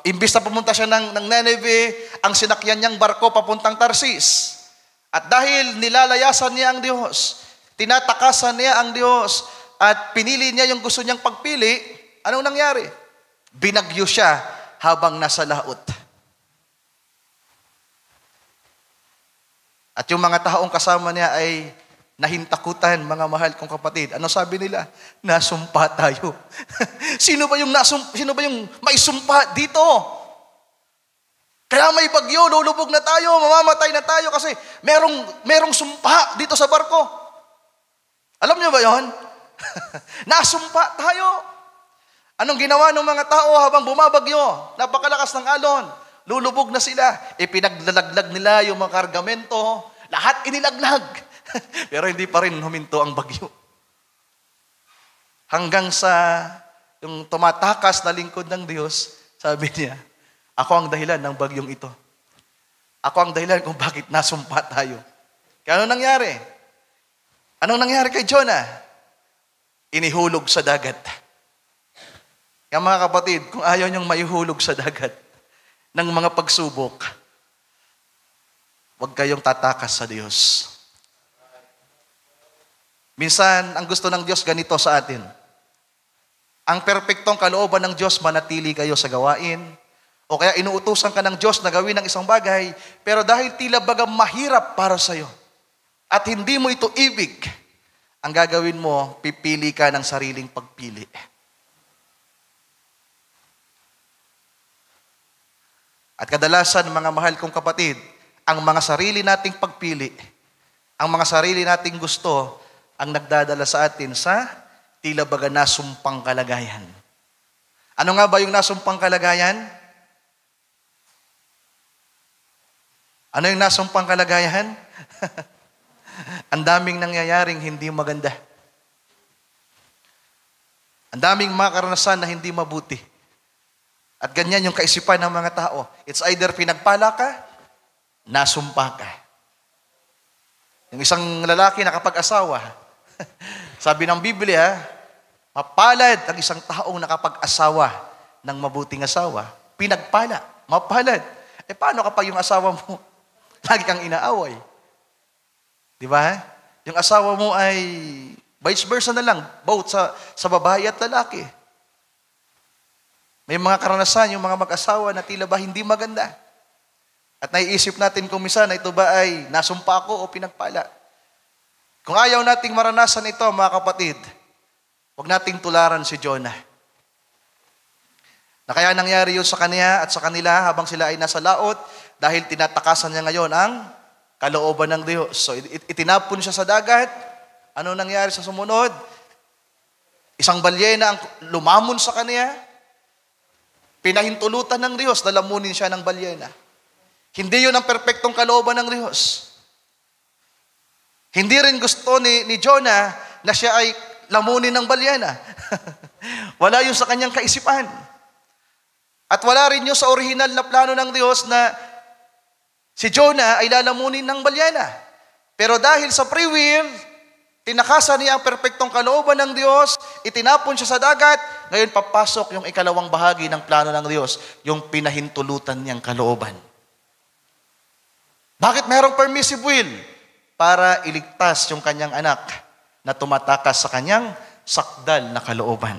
Imbis na pumunta siya ng Nineveh, ang sinakyan niyang barko papuntang Tarsis. At dahil nilalayasan niya ang Diyos, tinatakasan niya ang Diyos, at pinili niya yung gusto niyang pagpili, anong nangyari? Binagyo siya habang nasa laot. At yung mga taong kasama niya ay nahintakutan, mga mahal kong kapatid. Ano sabi nila? Nasumpa tayo. Sino ba yung maisumpa dito? Kaya may bagyo, lulubog na tayo, mamamatay na tayo kasi merong sumpa dito sa barko. Alam niyo ba yon? Nasumpa tayo. Anong ginawa ng mga tao habang bumabagyo? Napakalakas ng alon. Lulubog na sila. Pinaglalaglag nila yung mga kargamento. Lahat inilaglag. Pero hindi pa rin huminto ang bagyo. Hanggang sa yung tumatakas na lingkod ng Diyos, sabi niya, ako ang dahilan ng bagyong ito. Ako ang dahilan kung bakit nasumpa tayo. Kaya anong nangyari? Anong nangyari kay Jonah? Inihulog sa dagat. Kaya mga kapatid, kung ayaw niyong maihulog sa dagat ng mga pagsubok, huwag kayong tatakas sa Diyos. Minsan, ang gusto ng Diyos ganito sa atin. Ang perpektong kalooban ng Diyos, manatili kayo sa gawain, o kaya inuutusan ka ng Diyos na gawin ng isang bagay, pero dahil tila baga mahirap para sa'yo, at hindi mo ito ibig, ang gagawin mo, pipili ka ng sariling pagpili. At kadalasan, mga mahal kong kapatid, ang mga sarili nating pagpili, ang mga sarili nating gusto, ang nagdadala sa atin sa tila baga nasumpang kalagayan. Ano nga ba yung nasumpang kalagayan? Ano yung nasumpang kalagayan? Ang daming nangyayaring hindi maganda. Ang daming mga karanasan na hindi mabuti. At ganyan yung kaisipan ng mga tao. It's either pinagpala ka, nasumpa ka. Yung isang lalaki nakapag-asawa, sabi ng Biblia, mapalad ang isang taong nakapag-asawa ng mabuting asawa. Pinagpala, mapalad. Paano kapag yung asawa mo, lagi kang inaaway? Di ba? Yung asawa mo ay vice versa na lang, both sa babae at lalaki. May mga karanasan yung mga mag-asawa na tila ba hindi maganda. At naiisip natin kung minsan na ito ba ay nasumpa ko o pinagpala. Kung ayaw nating maranasan ito, mga kapatid, huwag nating tularan si Jonah. Na kaya nangyari yun sa kanya at sa kanila habang sila ay nasa laot dahil tinatakasan niya ngayon ang kalooban ng Diyos. So itinapon siya sa dagat. Ano nangyari sa sumunod? Isang balyena ang lumamon sa kanya. Pinahintulutan ng Diyos na lamunin siya ng balyena. Hindi yun ang perpektong kalooban ng Diyos. Hindi rin gusto ni Jonah na siya ay lamunin ng balyena. Wala yun sa kanyang kaisipan. At wala rin yun sa orihinal na plano ng Diyos na si Jonah ay lalamunin ng balyena. Pero dahil sa free will, tinakasan niya ang perpektong kalooban ng Diyos, itinapon siya sa dagat, ngayon papasok yung ikalawang bahagi ng plano ng Diyos, yung pinahintulutan niyang kalooban. Bakit mayroong permissive will? Para iligtas yung kanyang anak na tumatakas sa kanyang sakdal na kalooban.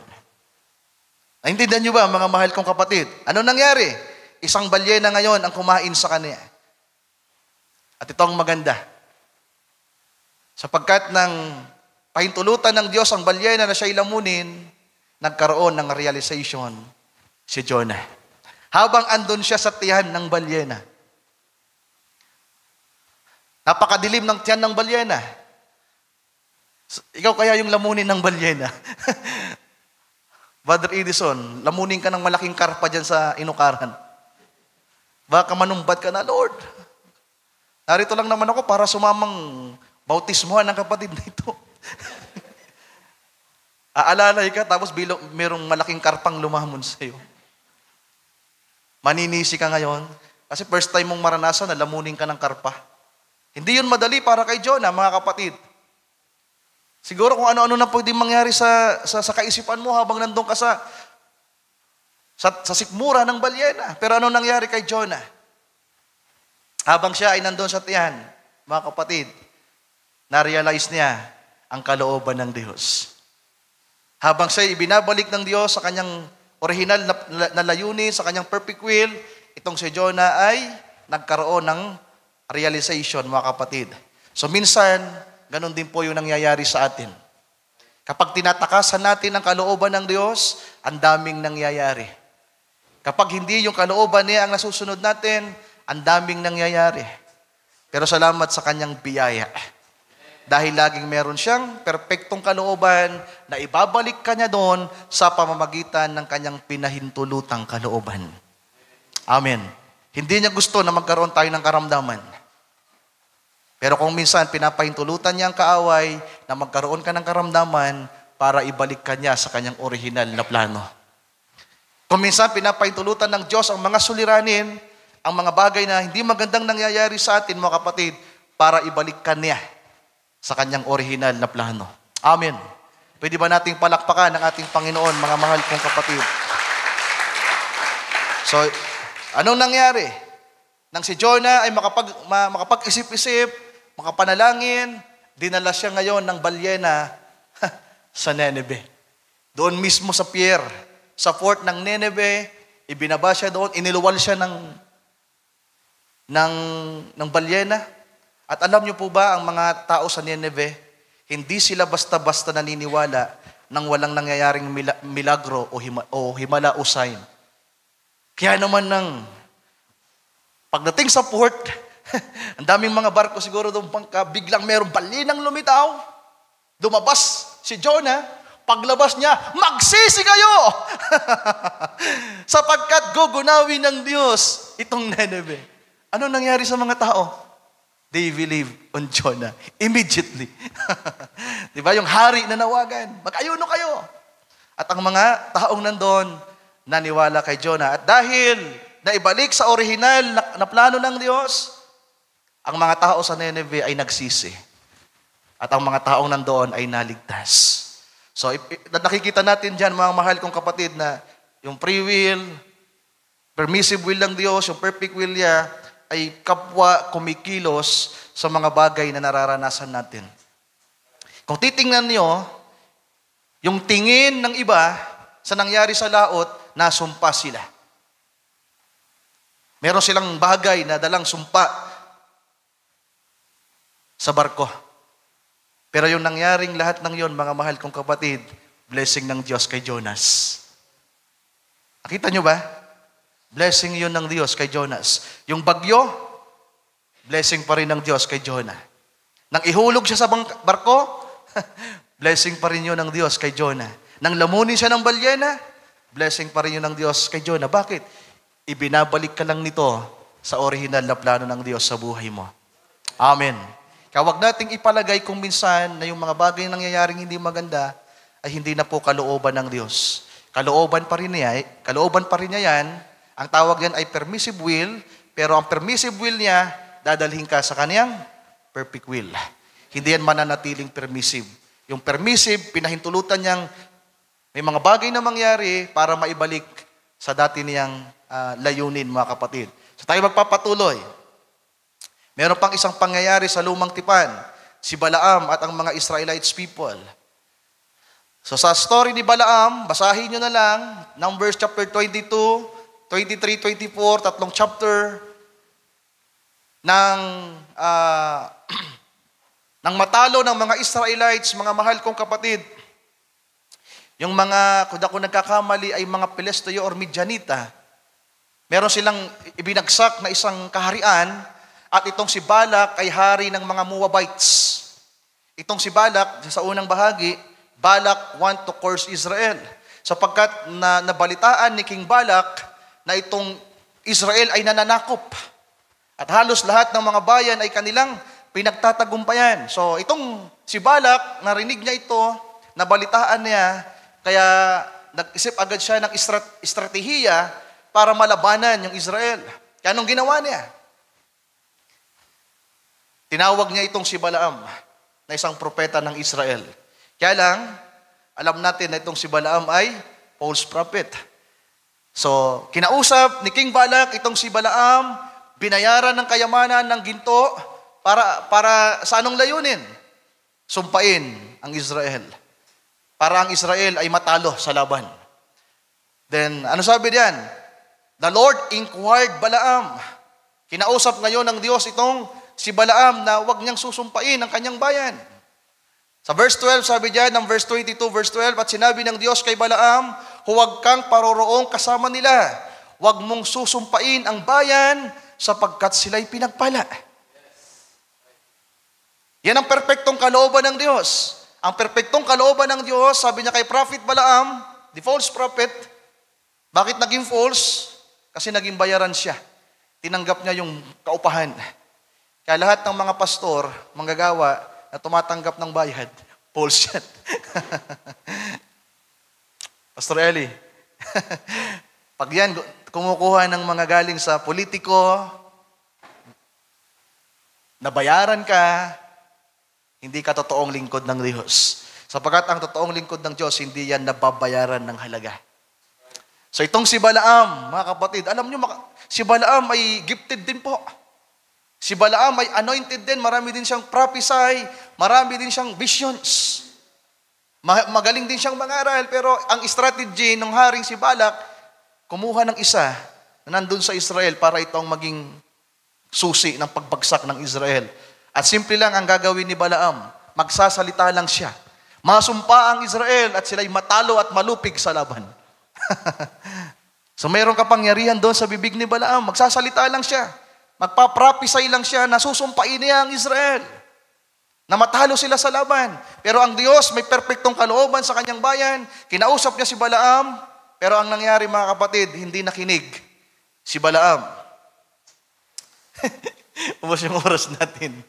Naintindihan niyo ba, mga mahal kong kapatid? Ano nangyari? Isang balyena ngayon ang kumain sa kanya. At ito ang maganda. Sapagkat ng pahintulutan ng Diyos ang balyena na siya'y lamunin, nagkaroon ng realization si Jonah. Habang andun siya sa tiyan ng balyena. Napakadilim ng tiyan ng balyena. Ikaw kaya yung lamunin ng balyena. Brother Edison, lamunin ka ng malaking karpa dyan sa inukaran. Baka manumbat ka na, Lord. Narito lang naman ako para sumamang bautismohan ng kapatid nito. Aalalay ka, tapos merong malaking karpang lumamon sa'yo. Maninisi ka ngayon, kasi first time mong maranasan na lamunin ka ng karpa. Hindi yun madali para kay Jonah, mga kapatid. Siguro kung ano-ano na pwedeng mangyari sa kaisipan mo habang nandun ka sa sikmura ng balyena. Pero ano nangyari kay Jonah? Habang siya ay nandun sa tiyan, mga kapatid, na-realize niya ang kalooban ng Diyos. Habang siya ibinabalik ng Diyos sa kanyang original na layunin, sa kanyang perfect will, itong si Jonah ay nagkaroon ng realization, mga kapatid. So minsan, ganun din po yung nangyayari sa atin. Kapag tinatakasan natin ang kalooban ng Diyos, ang daming nangyayari. Kapag hindi yung kalooban niya ang nasusunod natin, ang daming nangyayari. Pero salamat sa kanyang biyaya. Dahil laging meron siyang perpektong kalooban na ibabalik kanya doon sa pamamagitan ng kanyang pinahintulutang kalooban. Amen. Hindi niya gusto na magkaroon tayo ng karamdaman. Pero kung minsan pinapahintulutan niya ang kaaway na magkaroon ka ng karamdaman para ibalik ka niya sa kanyang original na plano. Kung minsan pinapahintulutan ng Diyos ang mga suliranin, ang mga bagay na hindi magandang nangyayari sa atin, mga kapatid, para ibalik ka niya sa kanyang original na plano. Amen. Pwede ba nating palakpakan ang ating Panginoon, mga mahal kong kapatid? So, anong nangyari? Nang si Jonah ay makapag-isip-isip, makapanalangin, dinala siya ngayon ng balyena sa Nineveh. Doon mismo sa pier, sa fort ng Nineveh, ibinaba siya doon, iniluwal siya ng balyena. At alam niyo po ba, ang mga tao sa Nineveh, hindi sila basta-basta naniniwala ng walang nangyayaring milagro o himala o sign. Kaya naman pagdating sa port, ang daming mga barko siguro doon biglang merong balinang lumitaw. Dumabas si Jonah, paglabas niya, magsisi kayo! Sapagkat gugunawin ng Diyos itong Nineveh. Ano nangyari sa mga tao? They believe on Jonah immediately. Di ba? Yung hari na nawagan, mag-ayuno kayo. At ang mga taong nandun, naniwala kay Jonah. At dahil naibalik sa original na plano ng Diyos, ang mga tao sa Nineveh ay nagsisi. At ang mga taong nandoon ay naligtas. So, nakikita natin dyan, mga mahal kong kapatid, na yung free will, permissive will ng Diyos, yung perfect will niya, ay kapwa kumikilos sa mga bagay na nararanasan natin. Kung titingnan niyo, yung tingin ng iba sa nangyari sa laot, nasumpa sila. Meron silang bagay na dalang sumpa sa barko. Pero yung nangyaring lahat ng yon, mga mahal kong kapatid, blessing ng Diyos kay Jonas. Nakita nyo ba? Blessing yun ng Diyos kay Jonas. Yung bagyo, blessing pa rin ng Diyos kay Jonah. Nang ihulog siya sa barko, blessing pa rin yun ng Diyos kay Jonah. Nang lamunin siya ng balyena, blessing pa rin yun ng Diyos kay Jonah. Bakit? Ibinabalik ka lang nito sa original na plano ng Diyos sa buhay mo. Amen. Kaya huwag nating ipalagay kung minsan na yung mga bagay na nangyayaring hindi maganda ay hindi na po kalooban ng Diyos. Kalooban pa rin niya yan. Ang tawag yan ay permissive will, pero ang permissive will niya, dadalhin ka sa kaniyang perfect will. Hindi yan mananatiling permissive. Yung permissive, pinahintulutan niyang may mga bagay na mangyari para maibalik sa dati niyang layunin, mga kapatid. So tayo magpapatuloy. Meron pang isang pangyayari sa lumang tipan, si Balaam at ang mga Israelites people. So sa story ni Balaam, basahin nyo na lang, Numbers chapter 22, 23, 24, tatlong chapter ng matalo ng mga Israelites, mga mahal kong kapatid. Yung mga, kung ako nagkakamali, ay mga Pelesteo or Midianita. Meron silang ibinagsak na isang kaharian at itong si Balak ay hari ng mga Moabites. Itong si Balak, sa unang bahagi, Balak want to curse Israel. Sapagkat nabalitaan ni King Balak na itong Israel ay nananakop. At halos lahat ng mga bayan ay kanilang pinagtatagumpayan. So itong si Balak, narinig niya ito, nabalitaan niya, kaya nag-isip agad siya ng estratehiya para malabanan yung Israel. Kaya anong ginawa niya? Tinawag niya itong si Balaam na isang propeta ng Israel. Kaya lang, alam natin na itong si Balaam ay false prophet. So, kinausap ni King Balak itong si Balaam, binayaran ng kayamanan ng ginto para sa anong layunin? Sumpain ang Israel. Para ang Israel ay matalo sa laban. Then, ano sabi diyan? The Lord inquired Balaam. Kinausap ngayon ng Diyos itong si Balaam na huwag niyang susumpain ang kanyang bayan. Sa verse 12, sabi diyan, ng verse 22, verse 12, at sinabi ng Diyos kay Balaam, huwag kang paroroong kasama nila. Huwag mong susumpain ang bayan sapagkat sila'y pinagpala. Yan ang perpektong kalooban ng Diyos. Ang perpektong kalooban ng Diyos, sabi niya kay Prophet Balaam, the false prophet, bakit naging false? Kasi naging bayaran siya. Tinanggap niya yung kaupahan. Kaya lahat ng mga pastor, manggagawa, na tumatanggap ng bayad, false yan. Pastor Eli, pag yan, kumukuha ng mga galing sa politiko, nabayaran ka, hindi ka totoong lingkod ng Diyos. Sapagkat ang totoong lingkod ng Diyos, hindi yan nababayaran ng halaga. So itong si Balaam, mga kapatid, alam nyo, si Balaam ay gifted din po. Si Balaam ay anointed din, marami din siyang prophesy, marami din siyang visions. Magaling din siyang mangaral, pero ang strategy ng haring si Balak, kumuha ng isa na nandun sa Israel para itong maging susi ng pagbagsak ng Israel. At simple lang ang gagawin ni Balaam, magsasalita lang siya. Masumpa ang Israel at sila'y matalo at malupig sa laban. So mayroong kapangyarihan doon sa bibig ni Balaam, magsasalita lang siya. Magpaprophesy lang siya na susumpain niya ang Israel. Na matalo sila sa laban. Pero ang Diyos may perpektong kalooban sa kanyang bayan. Kinausap niya si Balaam, pero ang nangyari mga kapatid, hindi nakinig si Balaam. Ubos yung oras natin.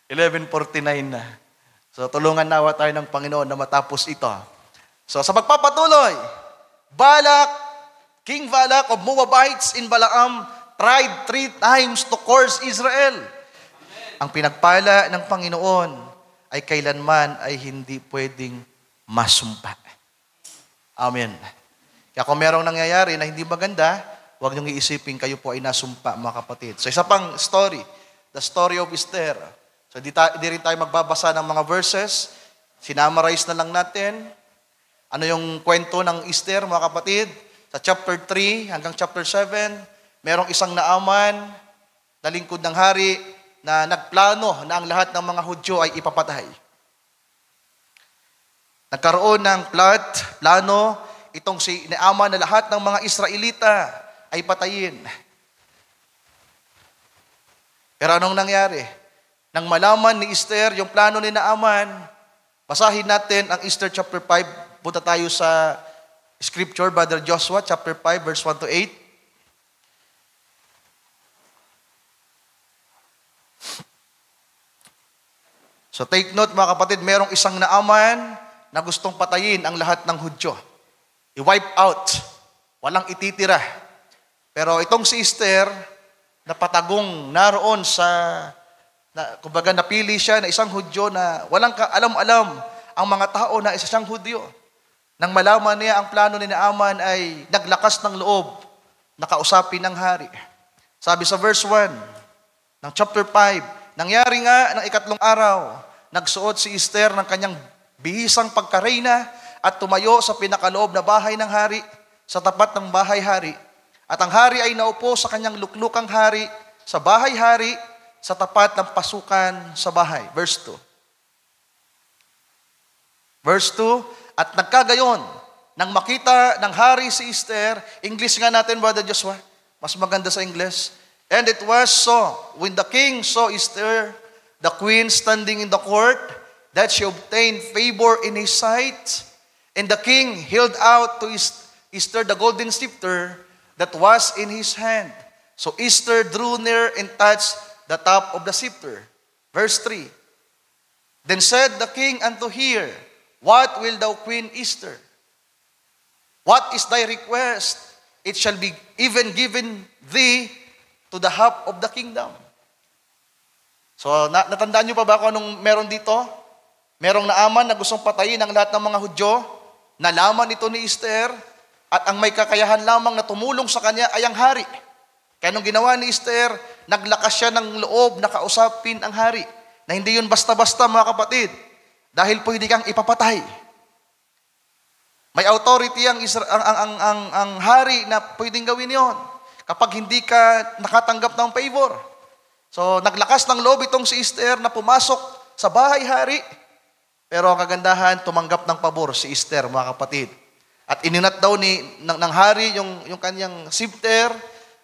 11:49 na. So tulungan nawa tayo ng Panginoon na matapos ito. So sa pagpapatuloy, King Balak of Moabites in Balaam tried 3 times to curse Israel. Ang pinagpala ng Panginoon ay kailanman ay hindi pwedeng masumpa. Amen. Kaya kung merong nangyayari na hindi maganda, huwag niyong iisipin kayo po ay nasumpa, mga kapatid. So isa pang story, the story of Esther. So di rin tayo magbabasa ng mga verses, sinamarize na lang natin. Ano yung kwento ng Esther, mga kapatid? Sa chapter 3 hanggang chapter 7, merong isang Naaman na lingkod ng hari na nagplano na ang lahat ng mga Hudyo ay ipapatay. Nagkaroon ng plano, itong si Naaman na lahat ng mga Israelita ay patayin. Pero anong nangyari? Nang malaman ni Esther yung plano ni Naaman, basahin natin ang Esther chapter 5. Punta tayo sa scripture, Brother Joshua, chapter 5, verse 1 to 8. So take note mga kapatid, merong isang Naaman na gustong patayin ang lahat ng Hudyo. I-wipe out. Walang ititira. Pero itong si Esther, napatagong naroon kumbaga napili siya na isang Hudyo na walang kaalam-alam ang mga tao na isa siyang Hudyo. Nang malaman niya ang plano ni Naaman ay naglakas ng loob na kausapin ng hari. Sabi sa verse 1 ng chapter 5, nangyari nga ng 3 araw, nagsuot si Esther ng kanyang bihisang pagkareyna at tumayo sa pinakaloob na bahay ng hari, sa tapat ng bahay-hari. At ang hari ay naupo sa kanyang luklukang hari, sa bahay-hari, sa tapat ng pasukan sa bahay. Verse 2. Verse 2, at nagkagayon, nang makita ng hari si Esther, English nga natin, Brother Joshua, mas maganda sa English. And it was so, when the king saw Esther, the queen standing in the court, that she obtained favor in his sight, and the king held out to Esther the golden scepter that was in his hand. So Esther drew near and touched the top of the scepter. Verse 3, then said the king unto her, what will thou, Queen Esther? What is thy request? It shall be even given thee to the half of the kingdom. So, natandaan niyo pa ba kung anong meron dito? Merong naaman na gustong patayin ang lahat ng mga Hudyo. Nalaman ito ni Esther at ang may kakayahan lamang na tumulong sa kanya ay ang hari. Kaya nung ginawa ni Esther, naglakas siya ng loob na kausapin ang hari. Na hindi yun basta-basta mga kapatid. Dahil pwede kang ipapatay. May authority ang hari na pwedeng gawin yon kapag hindi ka nakatanggap ng favor. So naglakas ng loob itong si Esther na pumasok sa bahay-hari. Pero ang kagandahan, tumanggap ng pabor si Esther mga kapatid. At ininat daw ng hari yung kanyang scepter.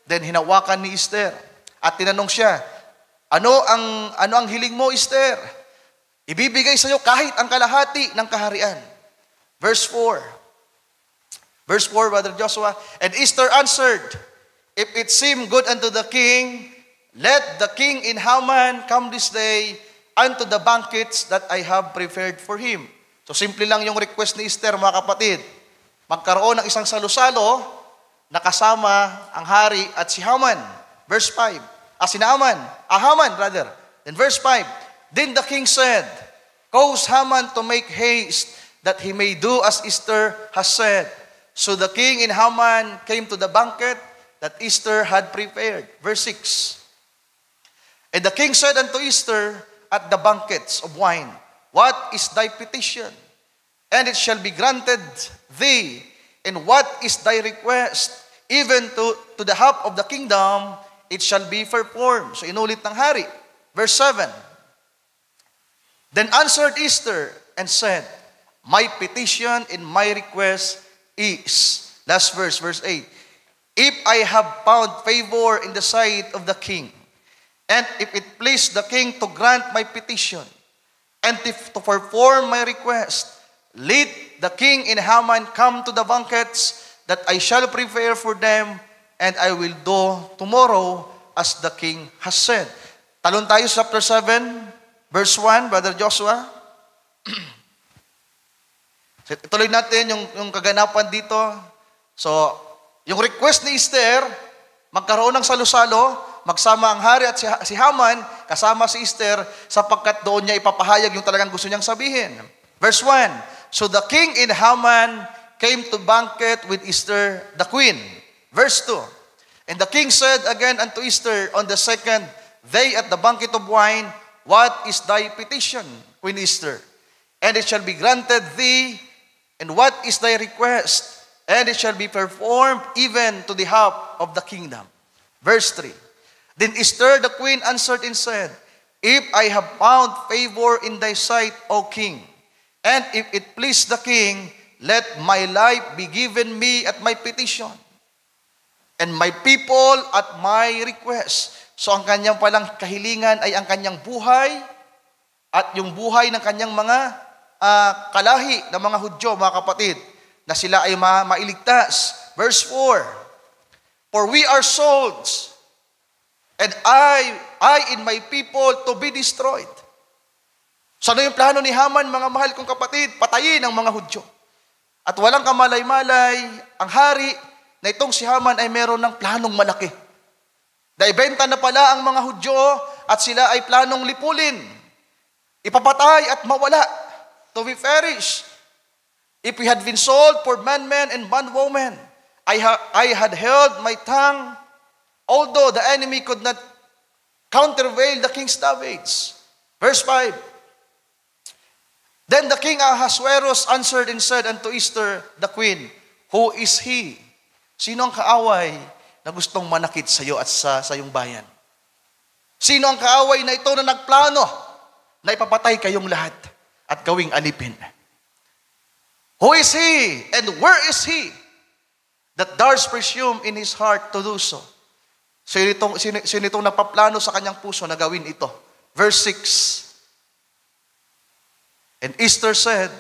Then hinawakan ni Esther at tinanong siya, ano ang hiling mo, Esther? Ibibigay sa iyo kahit ang kalahati ng kaharian. Verse 4. Verse 4, Brother Joshua. And Esther answered, if it seem good unto the king, let the king in Haman come this day unto the banquets that I have prepared for him. So simple lang yung request ni Esther mga kapatid. Magkaroon ng isang salo-salo nakasama ang hari at si Haman. Verse 5. Haman rather. Then verse 5. Then the king said, cause Haman to make haste that he may do as Esther has said. So the king and Haman came to the banquet that Esther had prepared. Verse 6. And the king said unto Esther at the banquets of wine, what is thy petition? And it shall be granted thee. And what is thy request? Even to the half of the kingdom, it shall be performed. So inulit ng hari. Verse 7. Then answered Esther and said, my petition and my request is, last verse, verse 8, if I have found favor in the sight of the king, and if it please the king to grant my petition, and to perform my request, let the king and Haman come to the banquets that I shall prepare for them, and I will do tomorrow as the king has said. Talon tayo sa chapter 7, verse 1, Brother Joshua. Ituloy natin yung kaganapan dito. So, yung request ni Esther, magkaroon ng salo-salo, magsama ang hari at si Haman, kasama si Esther, sapagkat doon niya ipapahayag yung talagang gusto niyang sabihin. Verse 1, so the king and Haman came to banquet with Esther the queen. Verse 2, and the king said again unto Esther on the second day at the banquet of wine, what is thy petition, Queen Esther? And it shall be granted thee. And what is thy request? And it shall be performed even to the half of the kingdom. Verse 3. Then Esther the queen answered and said, if I have found favor in thy sight, O king, and if it please the king, let my life be given me at my petition, and my people at my request. So ang kanyang palang kahilingan ay ang kanyang buhay at yung buhay ng kanyang mga kalahi ng mga Hudyo, mga kapatid, na sila ay mailigtas. Verse 4, for we are souls, and I and my people to be destroyed. So ano yung plano ni Haman, mga mahal kong kapatid? Patayin ang mga Hudyo. At walang kamalay-malay, ang hari na itong si Haman ay meron ng planong malaki. Naibenta na pala ang mga Hudyo at sila ay planong lipulin, ipapatay at mawala, to be perished. If we had been sold for man and bondwoman, I had held my tongue, although the enemy could not countervail the king's stavage. Verse 5. Then the king Ahasuerus answered and said unto Esther the queen, who is he? Sino ang kaaway na gustong manakit sa iyo at sa iyong bayan? Sino ang kaaway na ito na nagplano na ipapatay kayong lahat at gawing alipin? Who is he and where is he that dares presume in his heart to do so? Sino itong napaplano sa kanyang puso na gawin ito? Verse 6. And Esther said,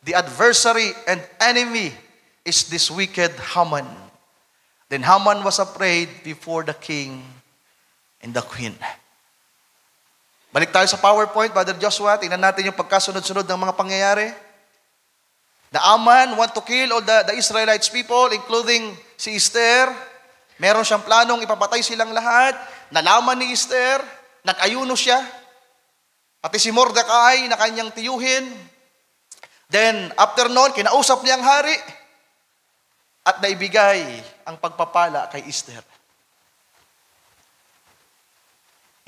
the adversary and enemy is this wicked Haman. Then Haman was afraid before the king and the queen. Balik tayo sa PowerPoint, Brother Joshua. Tingnan natin yung pagkasunod-sunod ng mga pangyayari. The Haman want to kill all the Israelites people, including si Esther. Meron siyang planong ipapatay silang lahat. Nalaman ni Esther, nag-ayuno siya. Pati si Mordecai na kanyang tiyuhin. Then, after noon, kinausap niya ang hari at naibigay ang pagpapala kay Esther.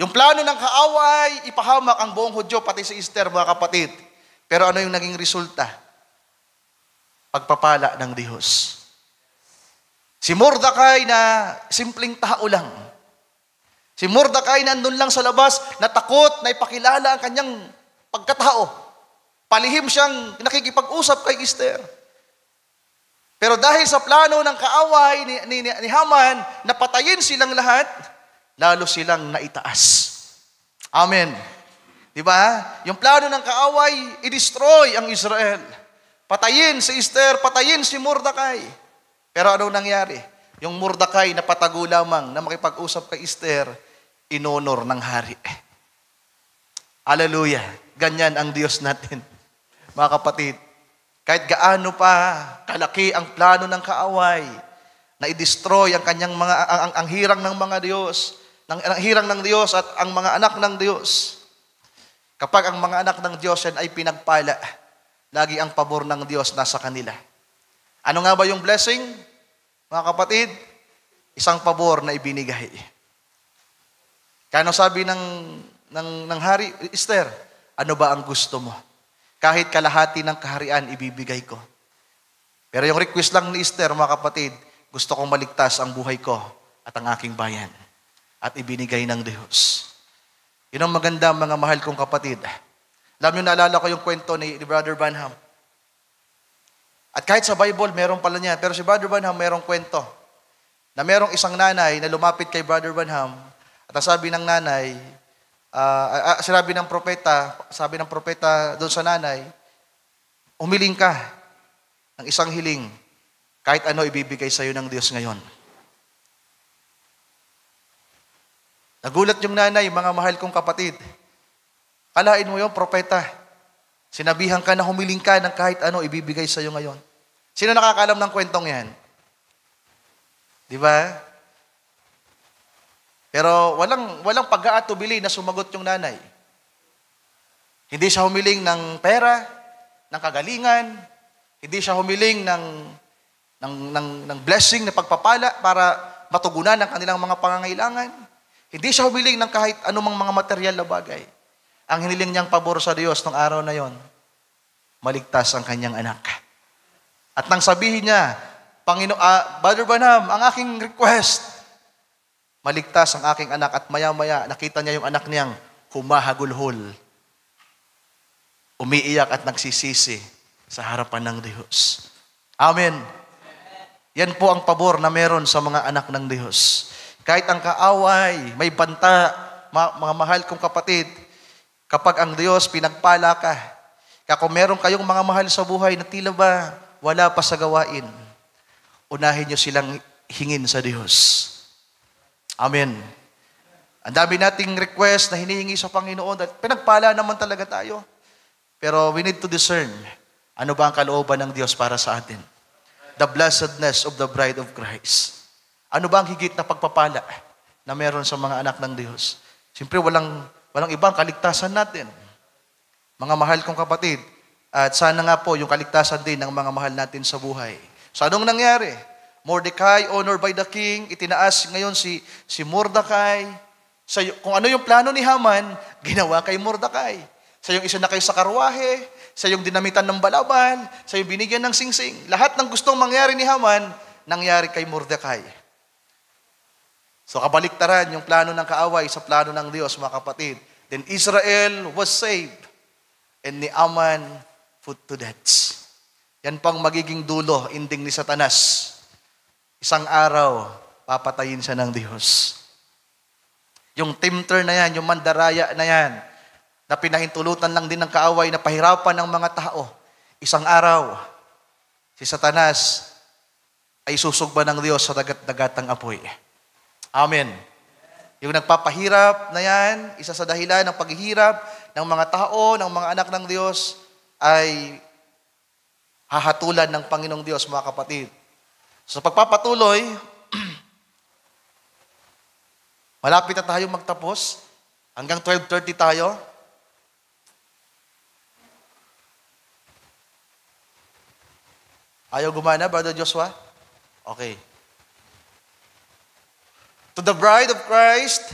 Yung plano ng kaaway, ipahamak ang buong Hudyo, pati si Esther, mga kapatid. Pero ano yung naging resulta? Pagpapala ng Diyos. Si Mordecai na simpleng tao lang. Si Mordecai na nandun lang sa labas, natakot na ipakilala ang kanyang pagkatao. Palihim siyang nakikipag-usap kay Esther. Pero dahil sa plano ng kaaway ni Haman, napatayin silang lahat, lalo silang naitaas. Amen. Diba? Yung plano ng kaaway, i-destroy ang Israel. Patayin si Esther, patayin si Mordecai. Pero anong nangyari? Yung Mordecai na patago lamang na makipag-usap kay Esther, inonor ng hari. Hallelujah. Ganyan ang Diyos natin. Mga kapatid, kahit gaano pa kalaki ang plano ng kaaway na i-destroy ang kanyang mga ang hirang ng mga Diyos, ang hirang ng Diyos at ang mga anak ng Diyos. Kapag ang mga anak ng Diyos yan ay pinagpala, lagi ang pabor ng Diyos nasa kanila. Ano nga ba yung blessing? Mga kapatid, isang pabor na ibinigay. Kano sabi ng hari, Esther, ano ba ang gusto mo? Kahit kalahati ng kaharian, ibibigay ko. Pero yung request lang ni Esther, mga kapatid, gusto kong maligtas ang buhay ko at ang aking bayan. At ibinigay ng Diyos. Yun ang maganda, mga mahal kong kapatid. Alam nyo, naalala ko yung kwento ni Brother Branham. At kahit sa Bible, meron pala niya. Pero si Brother Branham, merong kwento. Na merong isang nanay na lumapit kay Brother Branham. At sabi ng nanay, sabi ng propeta doon sa nanay, umiling ka ng isang hiling, kahit ano ibibigay sa iyo ng Diyos ngayon. Nagulat yung nanay, mga mahal kong kapatid. Kalain mo yung propeta. Sinabihan ka na humiling ka ng kahit ano ibibigay sa iyo ngayon. Sino nakakaalam ng kwentong yan? Di ba? Pero walang pag-aatubili na sumagot yung nanay. Hindi siya humiling ng pera, ng kagalingan, hindi siya humiling ng blessing, na pagpapala para matugunan ang kanilang mga pangangailangan. Hindi siya humiling ng kahit anumang mga material na bagay. Ang hiniling niyang pabor sa Diyos ng araw na yon, maligtas ang kanyang anak. At nang sabihin niya, Brother Branham, ang aking request, maligtas ang aking anak, at maya-maya nakita niya yung anak niyang humahagulhol, umiiyak at nagsisisi sa harapan ng Diyos. Amen. Yan po ang pabor na meron sa mga anak ng Diyos. Kahit ang kaaway, may banta, mga mahal kong kapatid, kapag ang Diyos pinagpala ka, kung meron kayong mga mahal sa buhay na tila ba wala pa sa gawain, unahin nyo silang hingin sa Diyos. Amen. Ang dami nating request na hinihingi sa Panginoon at pinagpala naman talaga tayo. Pero we need to discern ano ba ang kalooban ng Diyos para sa atin. The blessedness of the bride of Christ. Ano ba ang higit na pagpapala na meron sa mga anak ng Diyos? Siyempre walang ibang kaligtasan natin. Mga mahal kong kapatid, at sana nga po yung kaligtasan din ng mga mahal natin sa buhay. So anong nangyari? Mordecai, honored by the king, itinaas ngayon si Mordecai. Kung ano yung plano ni Haman, ginawa kay Mordecai. Sa yung isinakay sa karwahe, sa yung dinamitan ng balaban, sa yung binigyan ng singsing. Lahat ng gustong mangyari ni Haman, nangyari kay Mordecai. So kabaliktaran yung plano ng kaaway sa plano ng Diyos, mga kapatid. Then Israel was saved, and ni Haman put to death. Yan pang magiging dulo, ending ni Satanas. Isang araw, papatayin siya ng Diyos. Yung tempter na yan, yung mandaraya na yan, na pinahintulutan lang din ng kaaway na pahirapan ng mga tao, isang araw, si Satanas ay susugba ng Diyos sa dagat-dagatang apoy. Amen. Yung nagpapahirap na yan, isa sa dahilan ng paghihirap ng mga tao, ng mga anak ng Diyos, ay hahatulan ng Panginoong Diyos, mga kapatid. So pagpapatuloy, malapit na tayo magtapos. Hanggang 12:30 tayo. Ayaw gumana, Brother Joshua? Okay. To the bride of Christ,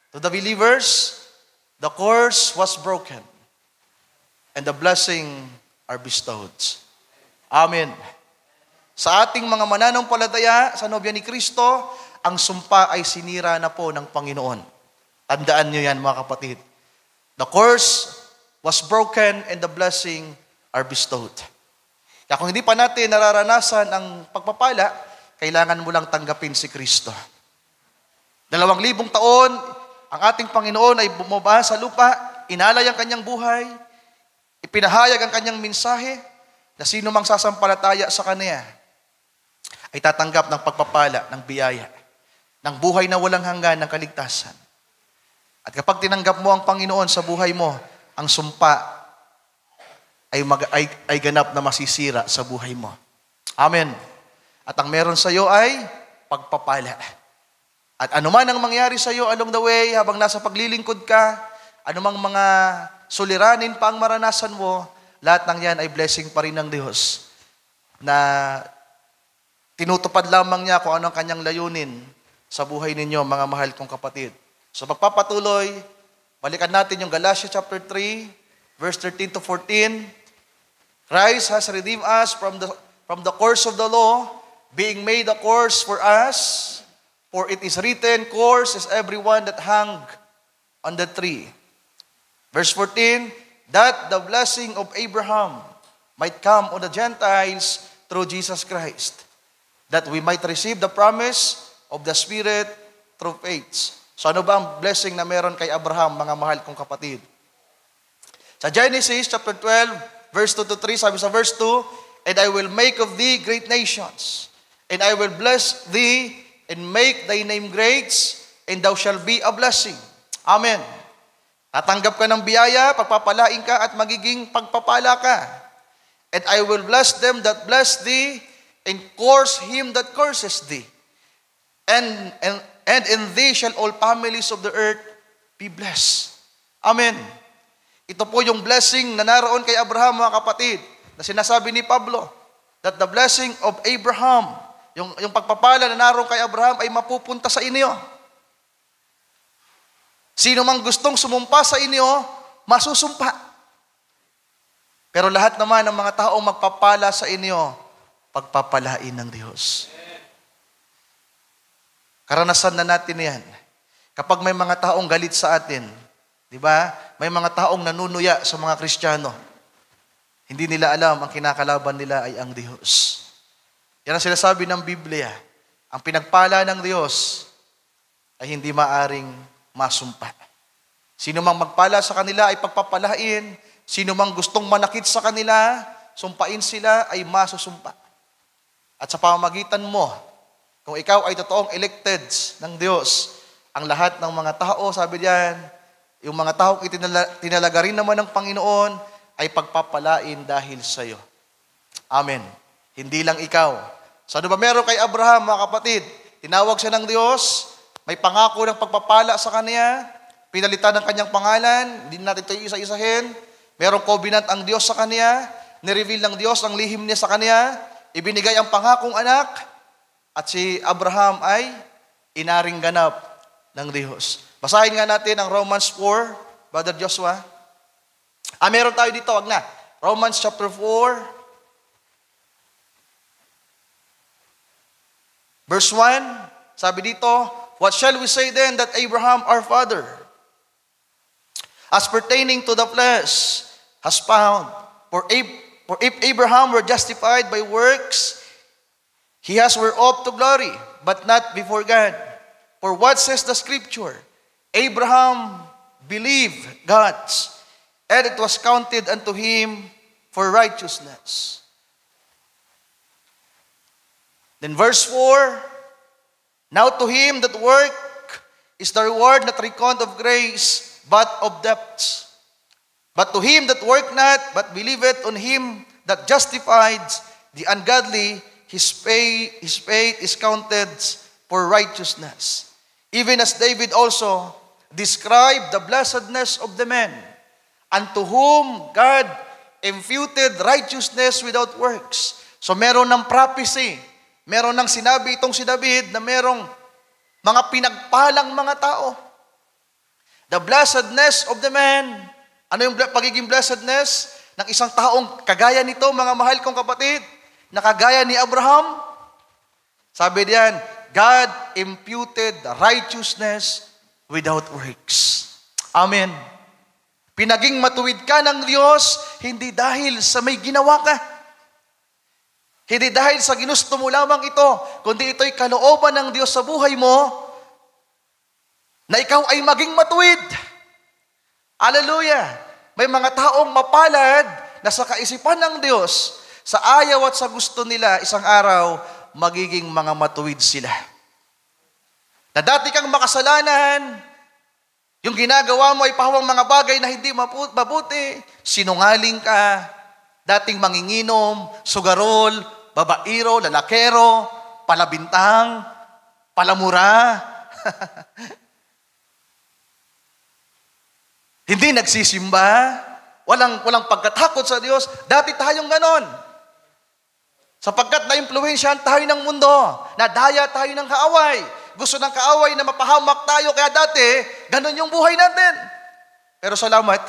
to the believers, the curse was broken, and the blessing are bestowed. Amen. Sa ating mga mananampalataya sa nobya ni Kristo, ang sumpa ay sinira na po ng Panginoon. Tandaan niyo yan, mga kapatid. The curse was broken and the blessing are bestowed. Kaya kung hindi pa natin nararanasan ang pagpapala, kailangan mo lang tanggapin si Kristo. 2,000 taon, ang ating Panginoon ay bumaba sa lupa, inalay ang kanyang buhay, ipinahayag ang kanyang mensahe, na sino mang sasampalataya sa Kanya ay tatanggap ng pagpapala, ng biyaya, ng buhay na walang hanggan, ng kaligtasan. At kapag tinanggap mo ang Panginoon sa buhay mo, ang sumpa ay ganap na masisira sa buhay mo. Amen. At ang meron sa iyo ay pagpapala. At anuman ang mangyari sa iyo along the way, habang nasa paglilingkod ka, anumang mga suliranin pa ang maranasan mo, lahat ng yan ay blessing pa rin ng Diyos na tinutupad lamang niya kung ano ang kanyang layunin sa buhay ninyo, mga mahal kong kapatid. So pagpapatuloy, balikan natin yung Galatians chapter 3, verse 13 to 14. Christ has redeemed us from the curse of the law, being made a curse for us, for it is written, cursed is everyone that hung on the tree. Verse 14, that the blessing of Abraham might come on the Gentiles through Jesus Christ, that we might receive the promise of the Spirit through faith. So ano ba ang blessing na meron kay Abraham, mga mahal kong kapatid? Sa Genesis chapter 12, verse 2 to 3, sabi sa verse 2, and I will make of thee great nations, and I will bless thee, and make thy name great, and thou shalt be a blessing. Amen. Tatanggap ka ng biyaya, pagpapalain ka, at magiging pagpapala ka. And I will bless them that bless thee, and curse him that curses thee. And in thee shall all families of the earth be blessed. Amen. Ito po yung blessing na naroon kay Abraham, mga kapatid, na sinasabi ni Pablo, that the blessing of Abraham, yung pagpapala na naroon kay Abraham ay mapupunta sa inyo. Sino mang gustong sumumpa sa inyo, masusumpa. Pero lahat naman ng mga taong magpapala sa inyo, pagpapalain ng Diyos. Karanasan na natin yan. Kapag may mga taong galit sa atin, di ba? May mga taong nanunuya sa mga Kristiyano. Hindi nila alam ang kinakalaban nila ay ang Diyos. Yan ang sinasabi ng Biblia. Ang pinagpala ng Diyos ay hindi maaring masumpa. Sino mang magpala sa kanila ay pagpapalain. Sino mang gustong manakit sa kanila, sumpain sila ay masusumpa. At sa pamamagitan mo, kung ikaw ay totoong elected ng Diyos, ang lahat ng mga tao, sabi diyan, yung mga taong tinalaga rin naman ng Panginoon ay pagpapalain dahil sa iyo. Amen. Hindi lang ikaw. So ano ba meron kay Abraham, mga kapatid? Tinawag siya ng Diyos, may pangako ng pagpapala sa kanya, pinalitan ng kanyang pangalan, hindi natin ito isa-isahin. Merong covenant ang Diyos sa kanya, nireveal ng Diyos ang lihim niya sa kanya, ibinigay ang pangakong anak, at si Abraham ay inaring ganap ng Diyos. Basahin nga natin ang Romans 4, Brother Joshua. Meron tayo dito, wag na. Romans chapter 4, verse 1, sabi dito, what shall we say then that Abraham our father, as pertaining to the flesh, has found? For if Abraham were justified by works, he has whereof to glory, but not before God. For what says the Scripture? Abraham believed God, and it was counted unto him for righteousness. Then verse 4, now to him that work is the reward not reckoned of grace, but of debts. But to him that work not, but believeth on him that justifies the ungodly, his faith is counted for righteousness. Even as David also described the blessedness of the man, unto whom God imputed righteousness without works, So meron ng prophecy, meron ng sinabi itong si David na merong mga pinagpalang mga tao. The blessedness of the man. Ano yung pagiging blessedness ng isang taong kagaya nito, mga mahal kong kapatid, na kagaya ni Abraham? Sabi diyan, God imputed righteousness without works. Amen. Pinaging matuwid ka ng Diyos, hindi dahil sa may ginawa ka. Hindi dahil sa ginusto mo lamang ito, kundi ito'y kalooban ng Diyos sa buhay mo, na ikaw ay maging matuwid. Hallelujah! May mga taong mapalad na sa kaisipan ng Diyos, sa ayaw at sa gusto nila, isang araw, magiging mga matuwid sila. Na dati kang makasalanan, yung ginagawa mo ay pahawang mga bagay na hindi mabuti, sinungaling ka, dating manginginom, sugarol, babairo, lalakero, palabintang, palamura, hindi nagsisimba, walang pagkatakot sa Diyos. Dati tayong ganon. Sapagkat na-impluwensyahan tayo ng mundo, nadaya tayo ng kaaway. Gusto ng kaaway na mapahamak tayo, kaya dati, ganon yung buhay natin. Pero salamat,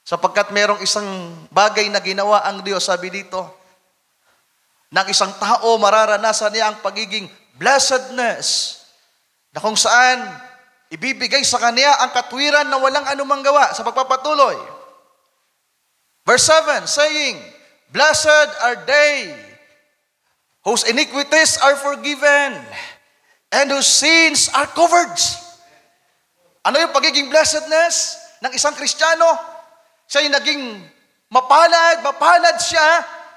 sapagkat merong isang bagay na ginawa ang Diyos, sabi dito, ng isang tao mararanasan niya ang pagiging blessedness, na kung saan ibibigay sa kanya ang katwiran na walang anumang gawa sa pagpapatuloy. Verse 7, saying, blessed are they whose iniquities are forgiven and whose sins are covered. Ano yung pagiging blessedness ng isang Kristiyano? Siya yung naging mapalad siya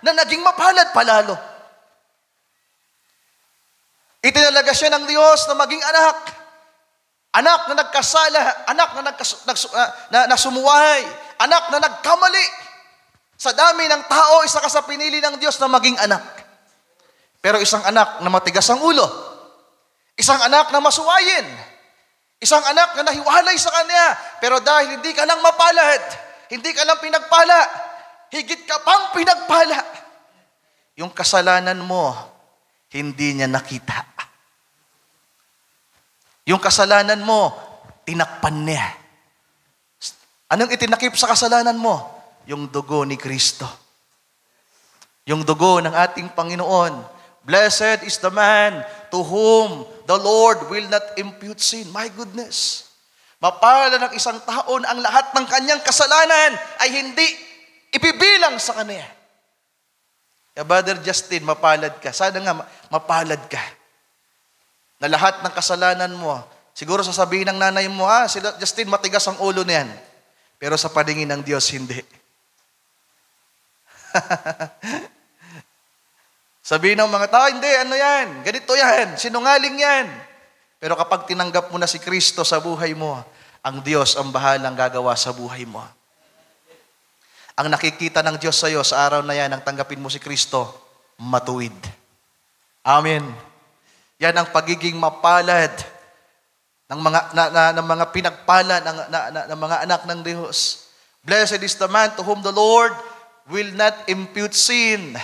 na naging mapalad palalo. Itinalaga siya ng Diyos na maging anak na nagkasala, anak na nasumuhay, anak na nagkamali. Sa dami ng tao, isa ka sa pinili ng Diyos na maging anak. Pero isang anak na matigas ang ulo, isang anak na masuwayin, isang anak na nahiwalay sa Kanya, pero dahil hindi ka lang mapalad, hindi ka lang pinagpala, higit ka pang pinagpala. Yung kasalanan mo, hindi niya nakita. Yung kasalanan mo, tinakpan niya. Anong itinakip sa kasalanan mo? Yung dugo ni Kristo. Yung dugo ng ating Panginoon. Blessed is the man to whom the Lord will not impute sin. My goodness. Mapalad ng isang taon ang lahat ng kanyang kasalanan ay hindi ibibilang sa kanya. Kaya Brother Justin, mapalad ka. Sana nga mapalad ka. Na lahat ng kasalanan mo, siguro sasabihin ng nanay mo, si Justin, matigas ang ulo niyan. Pero sa paningin ng Diyos, hindi. Sabihin ng mga tao, hindi, ano yan? Ganito yan, sinungaling yan. Pero kapag tinanggap mo na si Kristo sa buhay mo, ang Diyos ang bahalang gagawa sa buhay mo. Ang nakikita ng Diyos sa iyo sa araw na yan, ang tanggapin mo si Kristo, matuwid. Amen. Yan ang pagiging mapalad ng mga pinagpala ng mga anak ng Diyos. Blessed is the man to whom the Lord will not impute sin.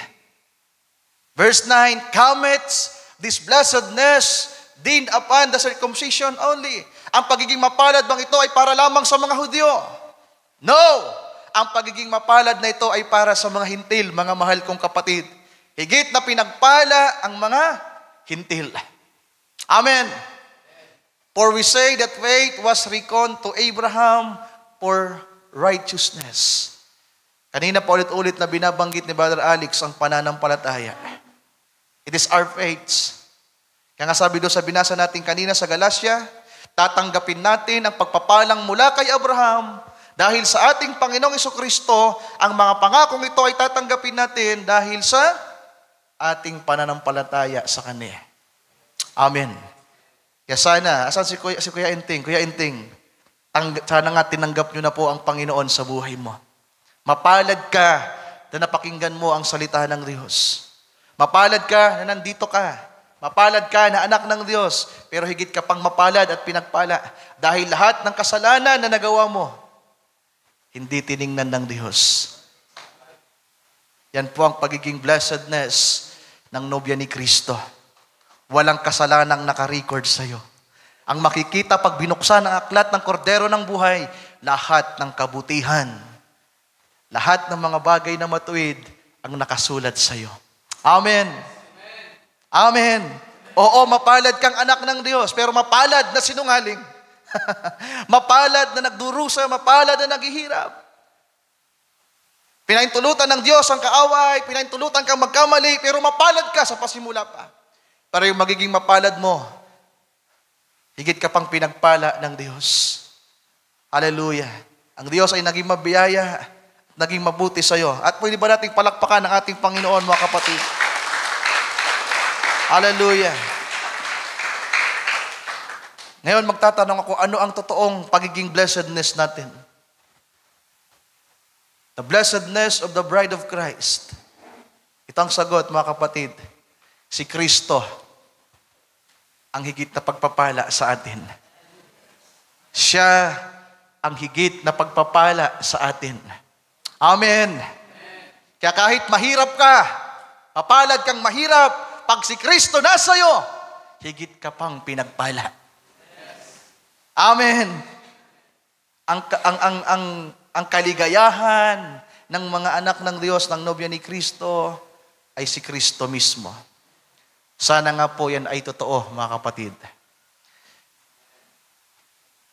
Verse 9, cometh this blessedness din upon the circumcision only. Ang pagiging mapalad bang ito ay para lamang sa mga Hudyo? No! Ang pagiging mapalad na ito ay para sa mga hintil, mga mahal kong kapatid. Higit na pinagpala ang mga hintil. Amen. For we say that faith was reckoned to Abraham for righteousness. Kanina pa ulit-ulit na binabanggit ni Brother Alex ang pananampalataya. It is our faith. Kaya nga sabi doon sa binasa natin kanina sa Galatia, tatanggapin natin ang pagpapalang mula kay Abraham dahil sa ating Panginoong Jesucristo, ang mga pangakong ito ay tatanggapin natin dahil sa ating pananampalataya sa Kanya. Amen. Kaya sana, asan si Kuya Inting? Kuya Inting, sana nga tinanggap nyo na po ang Panginoon sa buhay mo. Mapalad ka na napakinggan mo ang salita ng Diyos. Mapalad ka na nandito ka. Mapalad ka na anak ng Diyos. Pero higit ka pang mapalad at pinagpala. Dahil lahat ng kasalanan na nagawa mo, hindi tiningnan ng Diyos. Yan po ang pagiging blessedness ng nobya ni Kristo. Walang kasalanang nakarecord sa'yo. Ang makikita pag binuksan ang aklat ng kordero ng buhay, lahat ng kabutihan, lahat ng mga bagay na matuwid ang nakasulat sa'yo. Amen. Amen. Oo, mapalad kang anak ng Diyos, pero mapalad na sinungaling. Mapalad na nagdurusa, mapalad na naghihirap. Pinaintulutan ng Diyos ang kaaway, pinaintulutan kang magkamali, pero mapalad ka sa pasimula pa. Para yung magiging mapalad mo, higit ka pang pinagpala ng Diyos. Hallelujah. Ang Diyos ay naging mabiyaya, naging mabuti sa iyo. At pwede ba nating palakpakan ang ating Panginoon, mga kapatid? Hallelujah. Ngayon magtatanong ako, ano ang totoong pagiging blessedness natin? The blessedness of the bride of Christ. Ito ang sagot, mga kapatid. Si Kristo ang higit na pagpapala sa atin. Siya ang higit na pagpapala sa atin. Amen. Kaya kahit mahirap ka, mapalad kang mahirap, pag si Kristo nasa iyo, higit ka pang pinagpala. Amen. Ang kaligayahan ng mga anak ng Diyos, ng nobya ni Kristo, ay si Kristo mismo. Sana nga po yan ay totoo, mga kapatid.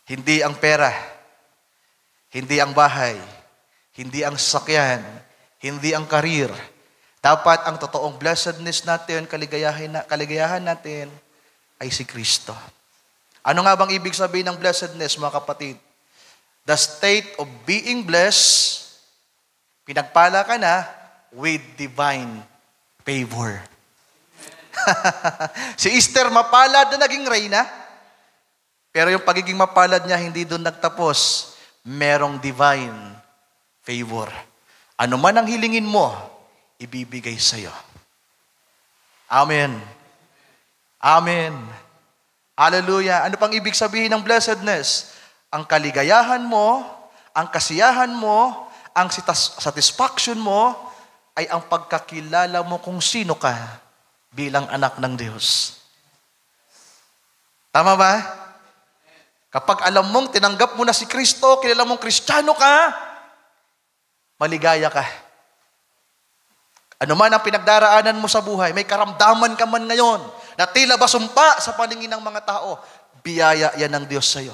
Hindi ang pera, hindi ang bahay, hindi ang sasakyan, hindi ang karir. Dapat ang totoong blessedness natin, kaligayahan natin, ay si Kristo. Ano nga bang ibig sabihin ng blessedness, mga kapatid? The state of being blessed, pinagpala ka na with divine favor. Si Esther mapalad na naging reyna, pero yung pagiging mapalad niya hindi doon nagtapos. Merong divine favor. Ano man ang hilingin mo, ibibigay sa iyo. Amen. Amen. Hallelujah. Ano pang ibig sabihin ng blessedness? Ang kaligayahan mo, ang kasiyahan mo, ang satisfaction mo, ay ang pagkakilala mo kung sino ka bilang anak ng Diyos. Tama ba? Kapag alam mong tinanggap mo na si Kristo, kilala mong Kristiyano ka, maligaya ka. Ano man ang pinagdaraanan mo sa buhay, may karamdaman ka man ngayon, na tila ba sumpa sa paningin ng mga tao, biyaya yan ng Diyos sa iyo.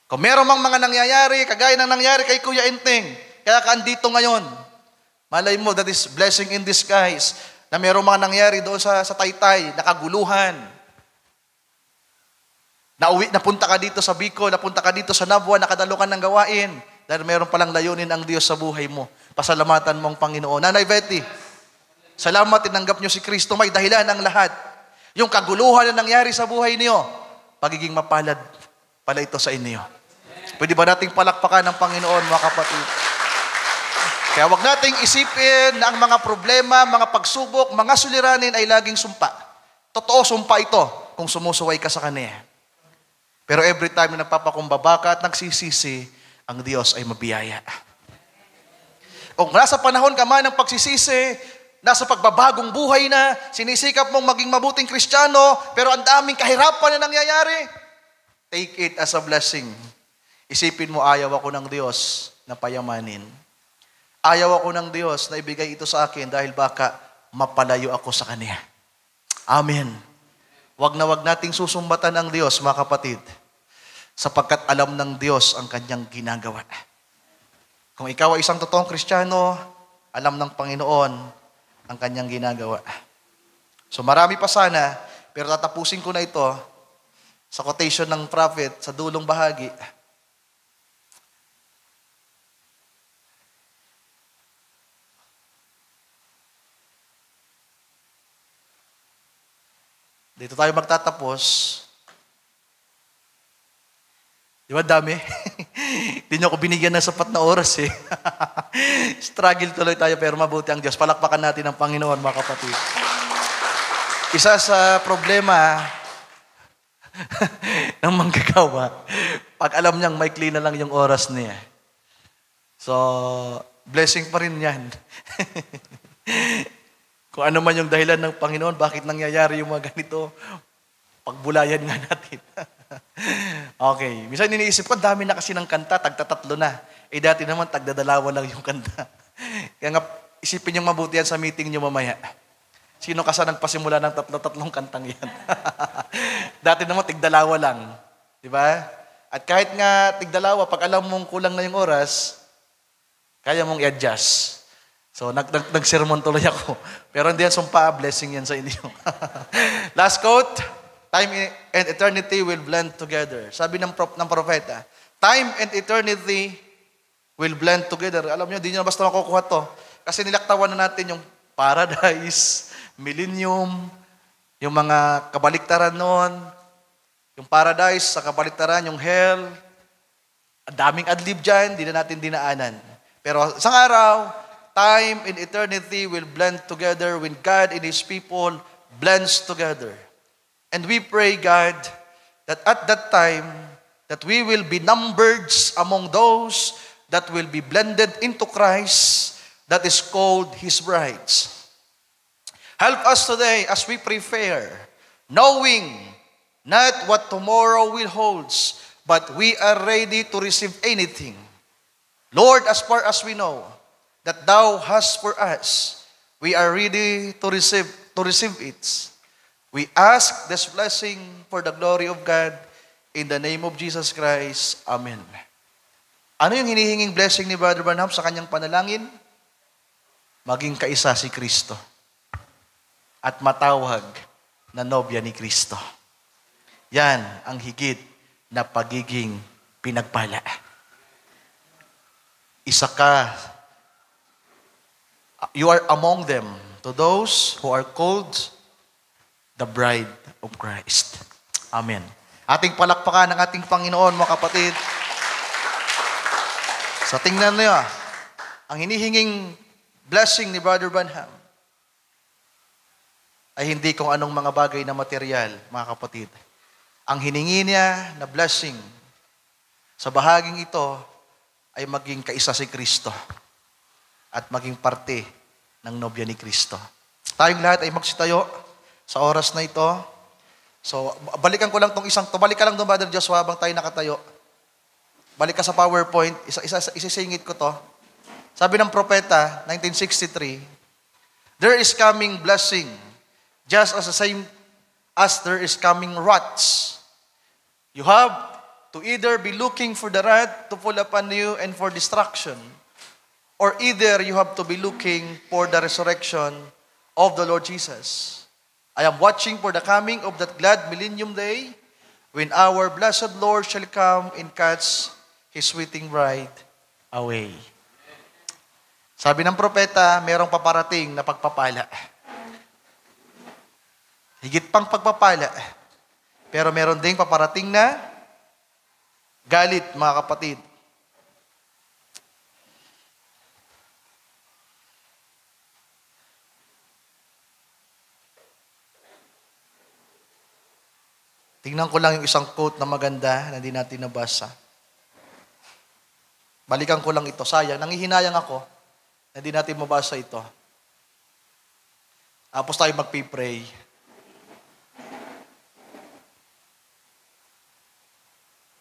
Kung meron mang mga nangyayari, kagaya ng nangyari kay Kuya Enteng, kaya ka andito ngayon, malay mo, that is blessing in disguise, na meron mga nangyari doon sa Taytay, nakaguluhan. Napunta ka dito sa Bicol, napunta ka dito sa Nabua, nakadalo ka ng gawain, dahil meron palang layunin ang Diyos sa buhay mo. Pasalamatan mo ang Panginoon. Nanay Betty, salamat, tinanggap niyo si Kristo, may dahilan ang lahat. Yung kaguluhan na nangyari sa buhay niyo, pagiging mapalad pala ito sa inyo. Pwede ba nating palakpakan ng Panginoon, mga kapatid? Kaya wag nating isipin na ang mga problema, mga pagsubok, mga suliranin ay laging sumpa. Totoo, sumpa ito kung sumusuway ka sa Kanya. Pero every time na nagpapakumbaba ka at nagsisisi, ang Diyos ay mabiyaya. Kung nasa panahon ka man ng pagsisisi, nasa pagbabagong buhay na, sinisikap mong maging mabuting Kristiyano, pero ang daming kahirapan na nangyayari, take it as a blessing. Isipin mo, ayaw ako ng Diyos na payamanin. Ayaw ako ng Diyos na ibigay ito sa akin dahil baka mapalayo ako sa Kanya. Amen. Wag na wag nating susumbatan ang Diyos, mga kapatid, sapagkat alam ng Diyos ang Kanyang ginagawa. Kung ikaw ay isang totoong Kristiyano, alam ng Panginoon ang Kanyang ginagawa. So marami pa sana, pero tatapusin ko na ito sa quotation ng prophet sa dulong bahagi. Dito tayo magtatapos. Di ba dami? Hindi niyo ako binigyan ng sapat na oras eh. Struggle tuloy tayo pero mabuti ang Diyos. Palakpakan natin ang Panginoon, mga kapatid. Isa sa problema ng manggagawa, pag alam niyang maikli na lang yung oras niya. So, Blessing pa rin yan. Kung ano man yung dahilan ng Panginoon, bakit nangyayari yung mga ganito, pagbulayan nga natin. Okay. Minsan iniisip ko, dami na kasi ng kanta, tagtatatlo na. Dati naman, tagdadalawa lang yung kanta. Kaya nga, isipin yung mabuti yan sa meeting nyo mamaya. Sino kasa nagpasimula ng tatlong kantang yan? Dati naman, tigdalawa lang. Di ba? At kahit nga tigdalawa, pag alam mong kulang na yung oras, kaya mong i-adjust. So, nag-sermon tuloy ako. Pero hindi yan sumpa, blessing yan sa inyo. Last quote, time and eternity will blend together. Sabi ng propeta, time and eternity will blend together. Alam nyo, di nyo basta makukuha to. Kasi nilaktawan na natin yung paradise, millennium, yung mga kabaliktaran noon, yung paradise sa kabaliktaran, yung hell. Ang daming adlib dyan, di na natin dinaanan. Pero isang araw, time and eternity will blend together when God and His people blends together. And we pray, God, that at that time, that we will be numbered among those that will be blended into Christ, that is called His brides. Help us today as we prepare, knowing not what tomorrow will holds, but we are ready to receive anything. Lord, as far as we know, that Thou hast for us, we are ready to receive it. We ask this blessing for the glory of God in the name of Jesus Christ. Amen. Ano yung hinihinging blessing ni Brother Branham sa kanyang panalangin? Maging kaisa si Kristo at matawag na nobya ni Kristo. Yan ang higit na pagiging pinagpala. Isa ka, you are among them, to those who are called the bride of Christ. Amen. Ating palakpakan ng ating Panginoon, mga kapatid. Sa tingnan niyo, ang hinihinging blessing ni Brother Branham ay hindi kung anong mga bagay na material, mga kapatid. Ang hiningi niya na blessing sa bahaging ito ay maging kaisa si Kristo at maging parte ng nobya ni Kristo. Tayong lahat ay magsitayo sa oras na ito. So, balikan ko lang tong isang to. Balik ka lang doon, Brother Joshua, habang tayo nakatayo. Balik ka sa PowerPoint. Isisingit ko to. Sabi ng propeta, 1963, there is coming blessing, just as the same as there is coming wraths. You have to either be looking for the wrath to fall upon you and for destruction, or either you have to be looking for the resurrection of the Lord Jesus. I am watching for the coming of that glad millennium day when our blessed Lord shall come and catch His waiting bride away. Sabi ng propeta, merong paparating na pagpapala. Higit pang pagpapala. Pero meron ding paparating na galit, mga kapatid. Tingnan ko lang yung isang quote na maganda na hindi natin nabasa. Balikan ko lang ito. Sayang, nangihinayang ako na hindi natin mabasa ito. Tapos tayo magpipray.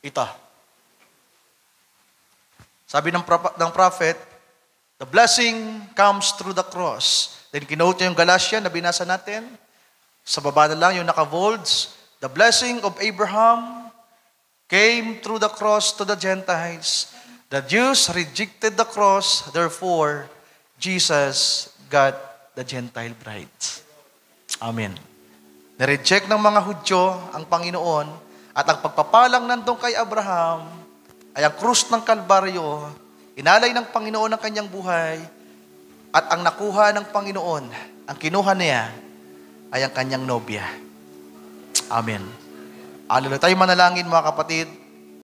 Ito. Sabi ng prophet, the blessing comes through the cross. Then kinote niya yung Galatian na binasa natin. Sa baba na lang yung naka-volts. The blessing of Abraham came through the cross to the Gentiles. The Jews rejected the cross, therefore, Jesus got the Gentile brides. Amen. Nireject ng mga Hudyo ang Panginoon at ang pagpapalang nandun kay Abraham ay ang krus ng Kalbaryo, inalay ng Panginoon ang kanyang buhay at ang nakuha ng Panginoon, ang kinuha niya ay ang kanyang nobya. Amen. Hallelujah. Tayo manalangin, mga kapatid.